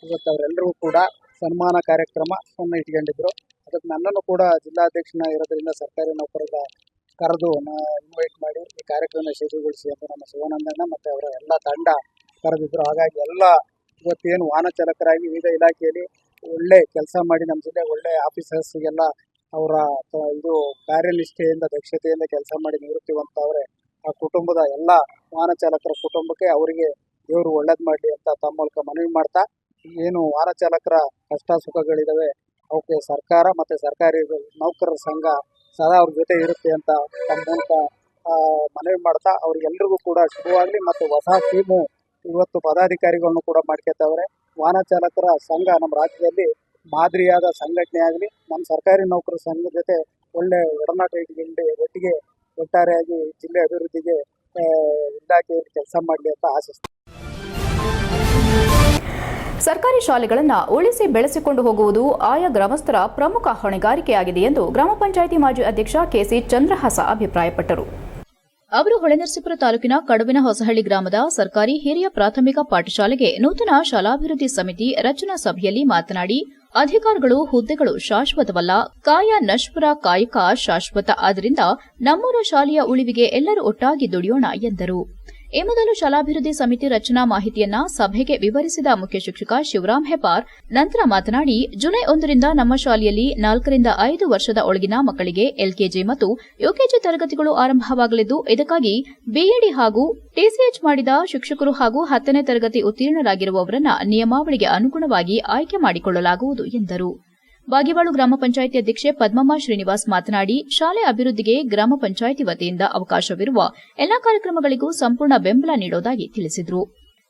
ಇವತ್ತು ಅವರೆಲ್ಲರಿಗೂ ಕೂಡ ಸನ್ಮಾನ ಕಾರ್ಯಕ್ರಮವನ್ನು ಇಟ್ಕೊಂಡಿದ್ರು. ಅದಕ್ಕೆ ನನ್ನನ್ನು ಕೂಡ ಜಿಲ್ಲಾಧ್ಯಕ್ಷನ ಇರೋದ್ರಿಂದ ಸರ್ಕಾರಿ ನೌಕರರ ಕರೆದು ಇನ್ವೈಟ್ ಮಾಡಿ ಈ ಕಾರ್ಯಕ್ರಮ ಯಶಸ್ವಿಗೊಳಿಸಿ ಅಂತ ನಮ್ಮ ಶಿವಾನಂದಣ್ಣ ಮತ್ತು ಅವರ ಎಲ್ಲ ತಂಡ ಕರೆದಿದ್ರು. ಹಾಗಾಗಿ ಎಲ್ಲ ಇವತ್ತೇನು ವಾಹನ ಚಾಲಕರಾಗಿ ವಿವಿಧ ಇಲಾಖೆಯಲ್ಲಿ ಒಳ್ಳೆ ಕೆಲಸ ಮಾಡಿ ನಮ್ಮ ಜಿಲ್ಲೆ ಒಳ್ಳೆ ಆಫೀಸರ್ಸ್ಗೆಲ್ಲ ಅವರ ಇದು ಕಾರ್ಯನಿಷ್ಠೆಯಿಂದ ದಕ್ಷತೆಯಿಂದ ಕೆಲಸ ಮಾಡಿ ನಿವೃತ್ತಿ ಹೊಂದವ್ರೆ. ಆ ಕುಟುಂಬದ ಎಲ್ಲ ವಾಹನ ಚಾಲಕರ ಕುಟುಂಬಕ್ಕೆ ಅವರಿಗೆ ದೇವರು ಒಳ್ಳೇದು ಮಾಡಲಿ ಅಂತ ತಮ್ಮ ಮೂಲಕ ಮನವಿ ಮಾಡ್ತಾ, ಏನು ವಾಹನ ಚಾಲಕರ ಕಷ್ಟ ಸುಖಗಳಿದ್ದಾವೆ ಅವಕ್ಕೆ ಸರ್ಕಾರ ಮತ್ತು ಸರ್ಕಾರಿ ನೌಕರರ ಸಂಘ ಸದಾ ಅವ್ರ ಜೊತೆ ಇರುತ್ತೆ ಅಂತ ತಮ್ಮ ಮೂಲಕ ಮನವಿ ಮಾಡ್ತಾ, ಅವ್ರಿಗೆಲ್ರಿಗೂ ಕೂಡ ಶುಭವಾಗಲಿ. ಮತ್ತು ಹೊಸ ಟೀಮು ಇವತ್ತು ಪದಾಧಿಕಾರಿಗಳನ್ನು ಕೂಡ ಮಾಡ್ಕೊತಾವ್ರೆ. ವಾಹನ ಚಾಲಕರ ಸಂಘ ನಮ್ಮ ರಾಜ್ಯದಲ್ಲಿ ಮಾದರಿಯಾದ ಸಂಘಟನೆ ಆಗಲಿ, ನಮ್ಮ ಸರ್ಕಾರಿ ನೌಕರರ ಸಂಘದ ಜೊತೆ ಒಳ್ಳೆ ಒಡನಾಟ ಇಟ್ಕೊಂಡು ಒಟ್ಟಿಗೆ ಒಟ್ಟಾರೆಯಾಗಿ ಜಿಲ್ಲೆ ಅಭಿವೃದ್ಧಿಗೆ ಇಲಾಖೆಯಲ್ಲಿ ಕೆಲಸ ಮಾಡಲಿ ಅಂತ ಆಶಿಸ್ತೀನಿ.
ಸರ್ಕಾರಿ ಶಾಲೆಗಳನ್ನು ಉಳಿಸಿ ಬೆಳೆಸಿಕೊಂಡು ಹೋಗುವುದು ಆಯಾ ಗ್ರಾಮಸ್ಥರ ಪ್ರಮುಖ ಹೊಣೆಗಾರಿಕೆಯಾಗಿದೆ ಎಂದು ಗ್ರಾಮ ಪಂಚಾಯಿತಿ ಮಾಜಿ ಅಧ್ಯಕ್ಷ ಕೆಸಿ ಚಂದ್ರಹಾಸ ಅಭಿಪ್ರಾಯಪಟ್ಟರು. ಅವರು ಹೊಳೆನರಸೀಪುರ ತಾಲೂಕಿನ ಕಡುವಿನ ಹೊಸಹಳ್ಳಿ ಗ್ರಾಮದ ಸರ್ಕಾರಿ ಹಿರಿಯ ಪ್ರಾಥಮಿಕ ಪಾಠಶಾಲೆಗೆ ನೂತನ ಶಾಲಾಭಿವೃದ್ಧಿ ಸಮಿತಿ ರಚನಾ ಸಭೆಯಲ್ಲಿ ಮಾತನಾಡಿ, ಅಧಿಕಾರಿಗಳು ಹುದ್ದೆಗಳು ಶಾಶ್ವತವಲ್ಲ, ಕಾಯ ನಶ್ವರ, ಕಾಯಕ ಶಾಶ್ವತ. ಆದ್ದರಿಂದ ನಮ್ಮೂರ ಶಾಲೆಯ ಉಳಿವಿಗೆ ಎಲ್ಲರೂ ಒಟ್ಟಾಗಿ ದುಡಿಯೋಣ ಎಂದರು. ಈ ಮೊದಲು ಶಾಲಾಭಿವೃದ್ಧಿ ಸಮಿತಿ ರಚನಾ ಮಾಹಿತಿಯನ್ನ ಸಭೆಗೆ ವಿವರಿಸಿದ ಮುಖ್ಯ ಶಿಕ್ಷಕ ಶಿವರಾಮ್ ಹೆಪಾರ್ ನಂತರ ಮಾತನಾಡಿ, ಜುಲೈ 1ರಿಂದ ನಮ್ಮ ಶಾಲೆಯಲ್ಲಿ 4 ರಿಂದ 5 ವರ್ಷದ ಒಳಗಿನ ಮಕ್ಕಳಿಗೆ ಎಲ್ಕೆಜಿ ಮತ್ತು ಯುಕೆಜಿ ತರಗತಿಗಳು ಆರಂಭವಾಗಲಿದ್ದು, ಇದಕ್ಕಾಗಿ ಬಿಇಡಿ ಹಾಗೂ ಟಿಸಿಎಚ್ ಮಾಡಿದ ಶಿಕ್ಷಕರು ಹಾಗೂ 10ನೇ ತರಗತಿ ಉತ್ತೀರ್ಣರಾಗಿರುವವರನ್ನ ನಿಯಮಾವಳಿಗೆ ಅನುಗುಣವಾಗಿ ಆಯ್ಕೆ ಮಾಡಿಕೊಳ್ಳಲಾಗುವುದು ಎಂದರು. ಬಾಗಿವಾಳು ಗ್ರಾಮ ಪಂಚಾಯಿತಿ ಅಧ್ಯಕ್ಷೆ ಪದ್ಮಮ್ಮ ಶ್ರೀನಿವಾಸ್ ಮಾತನಾಡಿ, ಶಾಲೆ ಅಭಿವೃದ್ಧಿಗೆ ಗ್ರಾಮ ಪಂಚಾಯಿತಿ ವತಿಯಿಂದ ಅವಕಾಶವಿರುವ ಎಲ್ಲಾ ಕಾರ್ಯಕ್ರಮಗಳಿಗೂ ಸಂಪೂರ್ಣ ಬೆಂಬಲ ನೀಡುವುದಾಗಿ ತಿಳಿಸಿದರು.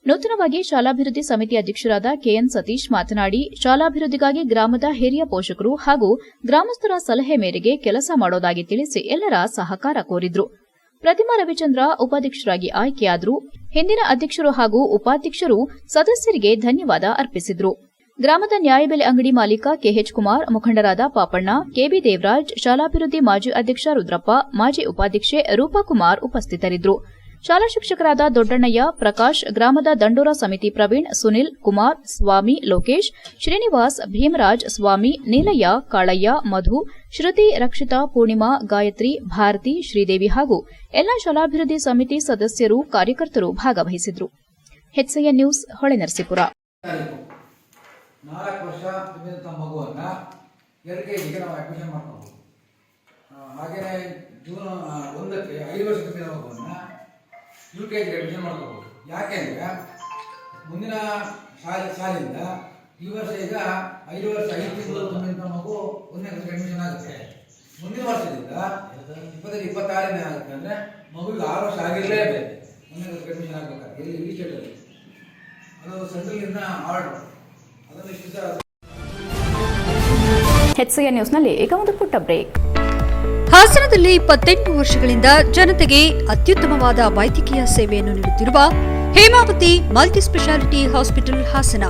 ನೂತನವಾಗಿ ಶಾಲಾಭಿವೃದ್ಧಿ ಸಮಿತಿ ಅಧ್ಯಕ್ಷರಾದ ಕೆಎನ್ ಸತೀಶ್ ಮಾತನಾಡಿ, ಶಾಲಾಭಿವೃದ್ಧಿಗಾಗಿ ಗ್ರಾಮದ ಹಿರಿಯ ಪೋಷಕರು ಹಾಗೂ ಗ್ರಾಮಸ್ಥರ ಸಲಹೆ ಮೇರೆಗೆ ಕೆಲಸ ಮಾಡುವುದಾಗಿ ತಿಳಿಸಿ ಎಲ್ಲರ ಸಹಕಾರ ಕೋರಿದ್ರು. ಪ್ರತಿಮಾ ರವಿಚಂದ್ರ ಉಪಾಧ್ಯಕ್ಷರಾಗಿ ಆಯ್ಕೆಯಾದರು. ಹಿಂದಿನ ಅಧ್ಯಕ್ಷರು ಹಾಗೂ ಉಪಾಧ್ಯಕ್ಷರು ಸದಸ್ಯರಿಗೆ ಧನ್ಯವಾದ ಅರ್ಪಿಸಿದರು. ಗ್ರಾಮದ ನ್ಯಾಯಬೆಲೆ ಅಂಗಡಿ ಮಾಲೀಕ ಕೆಎಚ್ ಕುಮಾರ್, ಮುಖಂಡರಾದ ಪಾಪಣ್ಣ, ಕೆಬಿ ದೇವರಾಜ್, ಶಾಲಾಭಿವೃದ್ಧಿ ಮಾಜಿ ಅಧ್ಯಕ್ಷ ರುದ್ರಪ್ಪ, ಮಾಜಿ ಉಪಾಧ್ಯಕ್ಷೆ ರೂಪಾಕುಮಾರ್ ಉಪಸ್ಥಿತರಿದ್ದರು. ಶಾಲಾ ಶಿಕ್ಷಕರಾದ ದೊಡ್ಡಣ್ಣಯ್ಯ, ಪ್ರಕಾಶ್, ಗ್ರಾಮದ ದಂಡೋರ ಸಮಿತಿ ಪ್ರವೀಣ್, ಸುನಿಲ್, ಕುಮಾರ್, ಸ್ವಾಮಿ, ಲೋಕೇಶ್, ಶ್ರೀನಿವಾಸ್, ಭೀಮರಾಜ್, ಸ್ವಾಮಿ, ನೀಲಯ್ಯ, ಕಾಳಯ್ಯ, ಮಧು, ಶ್ರುತಿ, ರಕ್ಷಿತಾ, ಪೂರ್ಣಿಮಾ, ಗಾಯತ್ರಿ, ಭಾರತಿ, ಶ್ರೀದೇವಿ ಹಾಗೂ ಎಲ್ಲಾ ಶಾಲಾಭಿವೃದ್ಧಿ ಸಮಿತಿ ಸದಸ್ಯರು, ಕಾರ್ಯಕರ್ತರು ಭಾಗವಹಿಸಿದರು. HCN news, Holenarasipura.
4 ವರ್ಷ ತುಂಬಿದಂಥ ಮಗುವನ್ನು LKGಗೆ ನಾವು ಅಡ್ಮಿಷನ್ ಮಾಡ್ಕೋಬೋದು. ಹಾಗೆಯೇ ಜೂನ್ 1ಕ್ಕೆ 5 ವರ್ಷ ತುಂಬಿದ ಮಗುವನ್ನು UKGಗೆ ಅಡ್ಮಿಷನ್ ಮಾಡ್ಕೋಬೋದು. ಯಾಕೆಂದರೆ ಮುಂದಿನ ಶಾಲೆಯಿಂದ ಈ ವರ್ಷ ಈಗ 5 ವರ್ಷ 5 ತಿಂಗಳು ತುಂಬಿದಂಥ ಮಗು 1ನೇ ಕ್ಲಾಸ್ಗೆ ಅಡ್ಮಿಷನ್ ಆಗುತ್ತೆ. ಮುಂದಿನ ವರ್ಷದಿಂದ 26ನೇ ಆಗುತ್ತೆ. ಅಂದರೆ ಮಗುವಿಗೆ 6 ವರ್ಷ ಆಗಿರಲೇಬೇಕು 1ನೇ ಕ್ಲಾಸ್ಗೆ ಅಡ್ಮಿಷನ್ ಆಗಬೇಕಾದ್ರೆ. ಈ ಸ್ಟೇಟಲ್ಲಿ ಅದು ಸೆಂಟ್ರಲ್ನಿಂದ ಆರ್ಡರ್.
ಎಚ್ಸಿಎನ್ ನ್ಯೂಸ್ನಲ್ಲಿ ಈಗ ಒಂದು ಪುಟ್ಟ ಬ್ರೇಕ್.
ಹಾಸನದಲ್ಲಿ 28 ವರ್ಷಗಳಿಂದ ಜನತೆಗೆ ಅತ್ಯುತ್ತಮವಾದ ವೈದ್ಯಕೀಯ ಸೇವೆಯನ್ನು ನೀಡುತ್ತಿರುವ Hemavathi multi speciality hospital Hassan.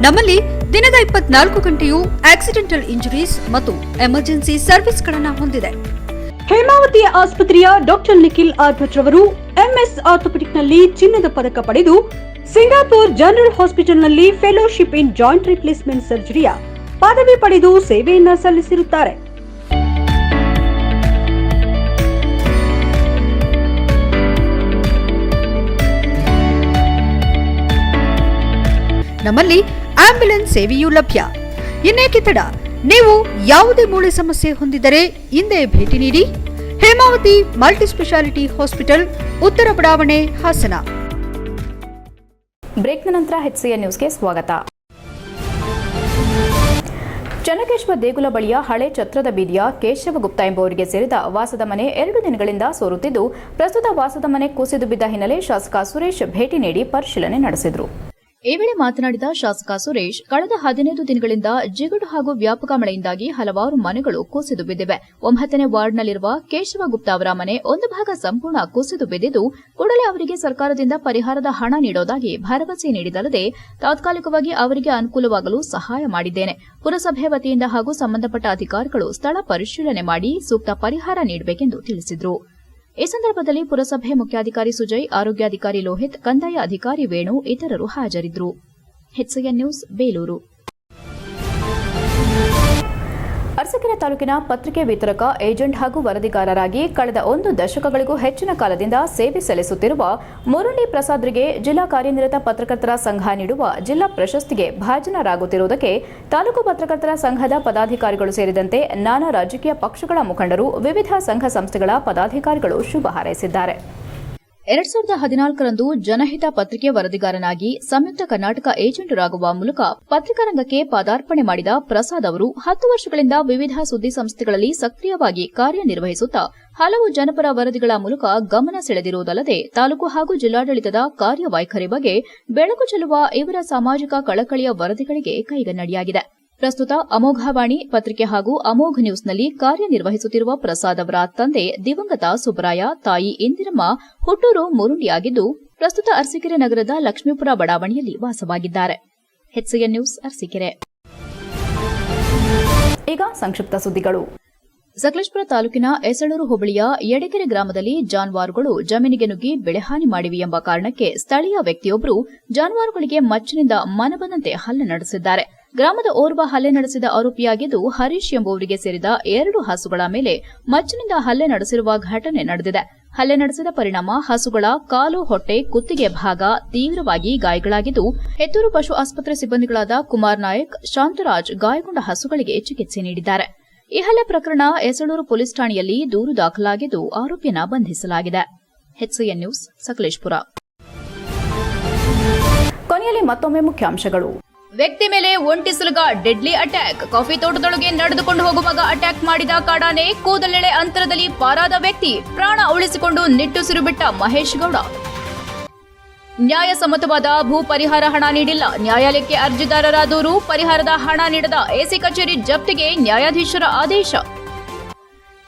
ನಮ್ಮಲ್ಲಿ ದಿನದ 24 ಗಂಟೆಯೂ ಆಕ್ಸಿಡೆಂಟಲ್ ಇಂಜುರೀಸ್ ಮತ್ತು ಎಮರ್ಜೆನ್ಸಿ ಸರ್ವಿಸ್ಗಳನ್ನು ಹೊಂದಿದೆ. ಹೇಮಾವತಿ ಆಸ್ಪತ್ರೆಯ ಡಾಕ್ಟರ್ ನಿಖಿಲ್ ಆರ್ ಭಟ್ ರವರು ಎಂಎಸ್ ಆರ್ಥೋಪೆಡಿಕ್ನಲ್ಲಿ ಚಿನ್ನದ ಪದಕ ಪಡೆದು ಸಿಂಗಾಪುರ್ ಜನರಲ್ ಹಾಸ್ಪಿಟಲ್ನಲ್ಲಿ ಫೆಲೋಶಿಪ್ ಇನ್ ಜಾಯಿಂಟ್ ರಿಪ್ಲೇಸ್ಮೆಂಟ್ ಸರ್ಜರಿಯ ಪದವಿ ಪಡೆದು ಸೇವೆಯನ್ನ ಸಲ್ಲಿಸಿರುತ್ತಾರೆ. ನಮ್ಮಲ್ಲಿ ಆಂಬ್ಯುಲೆನ್ಸ್ ಸೇವೆಯೂ ಲಭ್ಯ. ಇನ್ನೇಕೆ ತಡ? ನೀವು ಯಾವುದೇ ಮೂಳೆ ಸಮಸ್ಯೆ ಹೊಂದಿದರೆ ಹಿಂದೆ ಭೇಟಿ ನೀಡಿ. ಹೇಮಾವತಿ ಮಲ್ಟಿ ಸ್ಪೆಷಾಲಿಟಿ ಹಾಸ್ಪಿಟಲ್, ಉತ್ತರ ಬಡಾವಣೆ, ಹಾಸನ.
ಬ್ರೇಕ್ನ ನಂತರ HCN ನ್ಯೂಸ್ಗೆ ಸ್ವಾಗತ. ಚನ್ನಕೇಶವ ದೇಗುಲ ಬಳಿಯ ಹಳೆ ಛತ್ರದ ಬೀದಿಯ ಕೇಶವಗುಪ್ತ ಎಂಬುವರಿಗೆ ಸೇರಿದ ವಾಸದ ಮನೆ 2 ದಿನಗಳಿಂದ ಸೋರುತ್ತಿದ್ದು, ಪ್ರಸ್ತುತ ವಾಸದ ಮನೆ ಕುಸಿದು ಬಿದ್ದ ಹಿನ್ನೆಲೆ ಶಾಸಕ ಸುರೇಶ್ ಭೇಟಿ ನೀಡಿ ಪರಿಶೀಲನೆ ನಡೆಸಿದರು. ಈ ವೇಳೆ ಮಾತನಾಡಿದ ಶಾಸಕ ಸುರೇಶ್, ಕಳೆದ 15 ದಿನಗಳಿಂದ ಜಿಗುಡು ಹಾಗೂ ವ್ಯಾಪಕ ಮಳೆಯಿಂದಾಗಿ ಹಲವಾರು ಮನೆಗಳು ಕುಸಿದು ಬಿದ್ದಿವೆ. 9ನೇ ವಾರ್ಡ್ನಲ್ಲಿರುವ ಕೇಶವಗುಪ್ತ ಅವರ ಮನೆ ಒಂದು ಭಾಗ ಸಂಪೂರ್ಣ ಕುಸಿದು ಬಿದ್ದಿದ್ದು, ಕೂಡಲೇ ಅವರಿಗೆ ಸರ್ಕಾರದಿಂದ ಪರಿಹಾರದ ಹಣ ನೀಡೋದಾಗಿ ಭರವಸೆ ನೀಡಿದಲ್ಲದೆ ತಾತ್ಕಾಲಿಕವಾಗಿ ಅವರಿಗೆ ಅನುಕೂಲವಾಗಲು ಸಹಾಯ ಮಾಡಿದ್ದೇನೆ. ಪುರಸಭೆ ವತಿಯಿಂದ ಹಾಗೂ ಸಂಬಂಧಪಟ್ಟ ಅಧಿಕಾರಿಗಳು ಸ್ಥಳ ಪರಿಶೀಲನೆ ಮಾಡಿ ಸೂಕ್ತ ಪರಿಹಾರ ನೀಡಬೇಕೆಂದು ತಿಳಿಸಿದರು. ಈ ಸಂದರ್ಭದಲ್ಲಿ ಪುರಸಭೆ ಮುಖ್ಯಾಧಿಕಾರಿ ಸುಜಯ್, ಆರೋಗ್ಯಾಧಿಕಾರಿ ಲೋಹಿತ್, ಕಂದಾಯ ಅಧಿಕಾರಿ ವೇಣು ಇತರರು ಹಾಜರಿದ್ದರು. HCN news, Belur. ಅರಸೀಕೆರೆ ತಾಲೂಕಿನ ಪತ್ರಿಕೆ ವಿತರಕ, ಏಜೆಂಟ್ ಹಾಗೂ ವರದಿಗಾರರಾಗಿ ಕಳೆದ 1 ದಶಕಗಳಿಗೂ ಹೆಚ್ಚಿನ ಕಾಲದಿಂದ ಸೇವೆ ಸಲ್ಲಿಸುತ್ತಿರುವ ಮುರುಳಿ ಪ್ರಸಾದ್ರಿಗೆ ಜಿಲ್ಲಾ ಕಾರ್ಯನಿರತ ಪತ್ರಕರ್ತರ ಸಂಘ ನೀಡುವ ಜಿಲ್ಲಾ ಪ್ರಶಸ್ತಿಗೆ ಭಾಜನರಾಗುತ್ತಿರುವುದಕ್ಕೆ ತಾಲೂಕು ಪತ್ರಕರ್ತರ ಸಂಘದ ಪದಾಧಿಕಾರಿಗಳು ಸೇರಿದಂತೆ ನಾನಾ ರಾಜಕೀಯ ಪಕ್ಷಗಳ ಮುಖಂಡರು, ವಿವಿಧ ಸಂಘ ಸಂಸ್ಥೆಗಳ ಪದಾಧಿಕಾರಿಗಳು ಶುಭ ಹಾರೈಸಿದ್ದಾರೆ. 2014ರಂದು ಜನಹಿತ ಪತ್ರಿಕೆ ವರದಿಗಾರನಾಗಿ ಸಂಯುಕ್ತ ಕರ್ನಾಟಕ ಏಜೆಂಟರಾಗುವ ಮೂಲಕ ಪತ್ರಿಕಾ ರಂಗಕ್ಕೆ ಪಾದಾರ್ಪಣೆ ಮಾಡಿದ ಪ್ರಸಾದ್ ಅವರು 10 ವರ್ಷಗಳಿಂದ ವಿವಿಧ ಸುದ್ದಿ ಸಂಸ್ಥೆಗಳಲ್ಲಿ ಸಕ್ರಿಯವಾಗಿ ಕಾರ್ಯನಿರ್ವಹಿಸುತ್ತಾ ಹಲವು ಜನಪರ ವರದಿಗಳ ಮೂಲಕ ಗಮನ ಸೆಳೆದಿರುವುದಲ್ಲದೆ ತಾಲೂಕು ಹಾಗೂ ಜಿಲ್ಲಾಡಳಿತದ ಕಾರ್ಯವೈಖರಿ ಬಗ್ಗೆ ಬೆಳಕು ಚೆಲ್ಲುವ ಇವರ ಸಾಮಾಜಿಕ ಕಳಕಳಿಯ ವರದಿಗಳಿಗೆ ಕೈಗನ್ನಡಿಯಾಗಿದೆ. ಪ್ರಸ್ತುತ ಅಮೋಘವಾಣಿ ಪತ್ರಿಕೆ ಹಾಗೂ ಅಮೋಘ್ ನ್ಯೂಸ್ನಲ್ಲಿ ಕಾರ್ಯನಿರ್ವಹಿಸುತ್ತಿರುವ ಪ್ರಸಾದ್ ಅವರ ತಂದೆ ದಿವಂಗತ ಸುಬ್ರಾಯ, ತಾಯಿ ಇಂದಿರಮ್ಮ ಹುಟ್ಟೂರು ಮುರುಂಡಿಯಾಗಿದ್ದು, ಪ್ರಸ್ತುತ ಅರಸೀಕೆರೆ ನಗರದ ಲಕ್ಷ್ಮೀಪುರ ಬಡಾವಣೆಯಲ್ಲಿ ವಾಸವಾಗಿದ್ದಾರೆ. HCN news, Arsikere. ಈಗ ಸಂಕ್ಷಿಪ್ತ ಸುದ್ದಿಗಳು. ಸಕಲೇಶಪುರ ತಾಲೂಕಿನ ಎಸಳೂರು ಹೋಬಳಿಯ ಯಡೆಕೆರೆ ಗ್ರಾಮದಲ್ಲಿ ಜಾನುವಾರುಗಳು ಜಮೀನಿಗೆ ನುಗ್ಗಿ ಬೆಳೆಹಾನಿ ಮಾಡಿವೆ ಎಂಬ ಕಾರಣಕ್ಕೆ ಸ್ಥಳೀಯ ವ್ಯಕ್ತಿಯೊಬ್ಬರು ಜಾನುವಾರುಗಳಿಗೆ ಮಚ್ಚಿನಿಂದ ಮನಬಂದಂತೆ ಹಲ್ಲೆ ನಡೆಸಿದ್ದಾರೆ. ಗ್ರಾಮದ ಓರ್ವ ಹಲ್ಲೆ ನಡೆಸಿದ ಆರೋಪಿಯಾಗಿದ್ದು, ಹರೀಶ್ ಎಂಬುವರಿಗೆ ಸೇರಿದ 2 ಹಸುಗಳ ಮೇಲೆ ಮಚ್ಚಿನಿಂದ ಹಲ್ಲೆ ನಡೆಸಿರುವ ಘಟನೆ ನಡೆದಿದೆ. ಹಲ್ಲೆ ನಡೆಸಿದ ಪರಿಣಾಮ ಹಸುಗಳ ಕಾಲು, ಹೊಟ್ಟೆ, ಕುತ್ತಿಗೆ ಭಾಗ ತೀವ್ರವಾಗಿ ಗಾಯಗಳಾಗಿದ್ದು, ಹೆತ್ತೂರು ಪಶು ಆಸ್ಪತ್ರೆ ಸಿಬ್ಬಂದಿಗಳಾದ ಕುಮಾರ್ ನಾಯಕ್, ಶಾಂತರಾಜ್ ಗಾಯಗೊಂಡ ಹಸುಗಳಿಗೆ ಚಿಕಿತ್ಸೆ ನೀಡಿದ್ದಾರೆ. ಈ ಹಲ್ಲೆ ಪ್ರಕರಣ ಎಸಳೂರು ಪೊಲೀಸ್ ಠಾಣೆಯಲ್ಲಿ ದೂರು ದಾಖಲಾಗಿದ್ದು, ಆರೋಪಿಯನ್ನ ಬಂಧಿಸಲಾಗಿದೆ. HCN news, Sakleshpur. ಕೊನೆಯಲ್ಲಿ ಮತ್ತೊಮ್ಮೆ ಮುಖ್ಯಾಂಶಗಳು. ವ್ಯಕ್ತಿ ಮೇಲೆ ಒಂಟಿಸುಲಗ ಡೆಡ್ಲಿ ಅಟ್ಯಾಕ್. ಕಾಫಿ ತೋಟದೊಳಗೆ ನಡೆದುಕೊಂಡು ಹೋಗುವಾಗ ಅಟ್ಯಾಕ್ ಮಾಡಿದ ಕಾಡಾನೆ. ಕೂದಲೆಳೆ ಅಂತರದಲ್ಲಿ ಪಾರಾದ ವ್ಯಕ್ತಿ ಪ್ರಾಣ ಉಳಿಸಿಕೊಂಡು ನಿಟ್ಟುಸಿರು ಬಿಟ್ಟ ಮಹೇಶ್ ಗೌಡ. ನ್ಯಾಯಸಮ್ಮತವಾದ ಭೂ ಪರಿಹಾರ ಹಣ ನೀಡಿಲ್ಲ, ನ್ಯಾಯಾಲಯಕ್ಕೆ ಅರ್ಜಿದಾರರ ದೂರು. ಪರಿಹಾರದ ಹಣ ನೀಡದ ಎಸಿ ಕಚೇರಿ ಜಪ್ತಿಗೆ ನ್ಯಾಯಾಧೀಶರ ಆದೇಶ.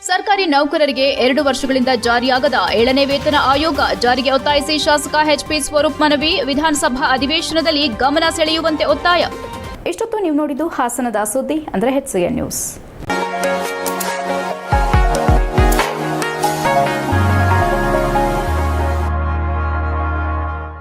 ಸರ್ಕಾರಿ ನೌಕರರಿಗೆ 2 ವರ್ಷಗಳಿಂದ ಜಾರಿಯಾಗದ 7ನೇ ವೇತನ ಆಯೋಗ ಜಾರಿಗೆ ಒತ್ತಾಯಿಸಿ ಶಾಸಕ HP ಸ್ವರೂಪ್ ಮನವಿ. ವಿಧಾನಸಭಾ ಅಧಿವೇಶನದಲ್ಲಿ ಗಮನ ಸೆಳೆಯುವಂತೆ ಒತ್ತಾಯ. ಇಷ್ಟೊತ್ತು ನೀವು ನೋಡಿದ್ದು ಹಾಸನದ ಸುದ್ದಿ, ಅಂದರೆ HCN ನ್ಯೂಸ್.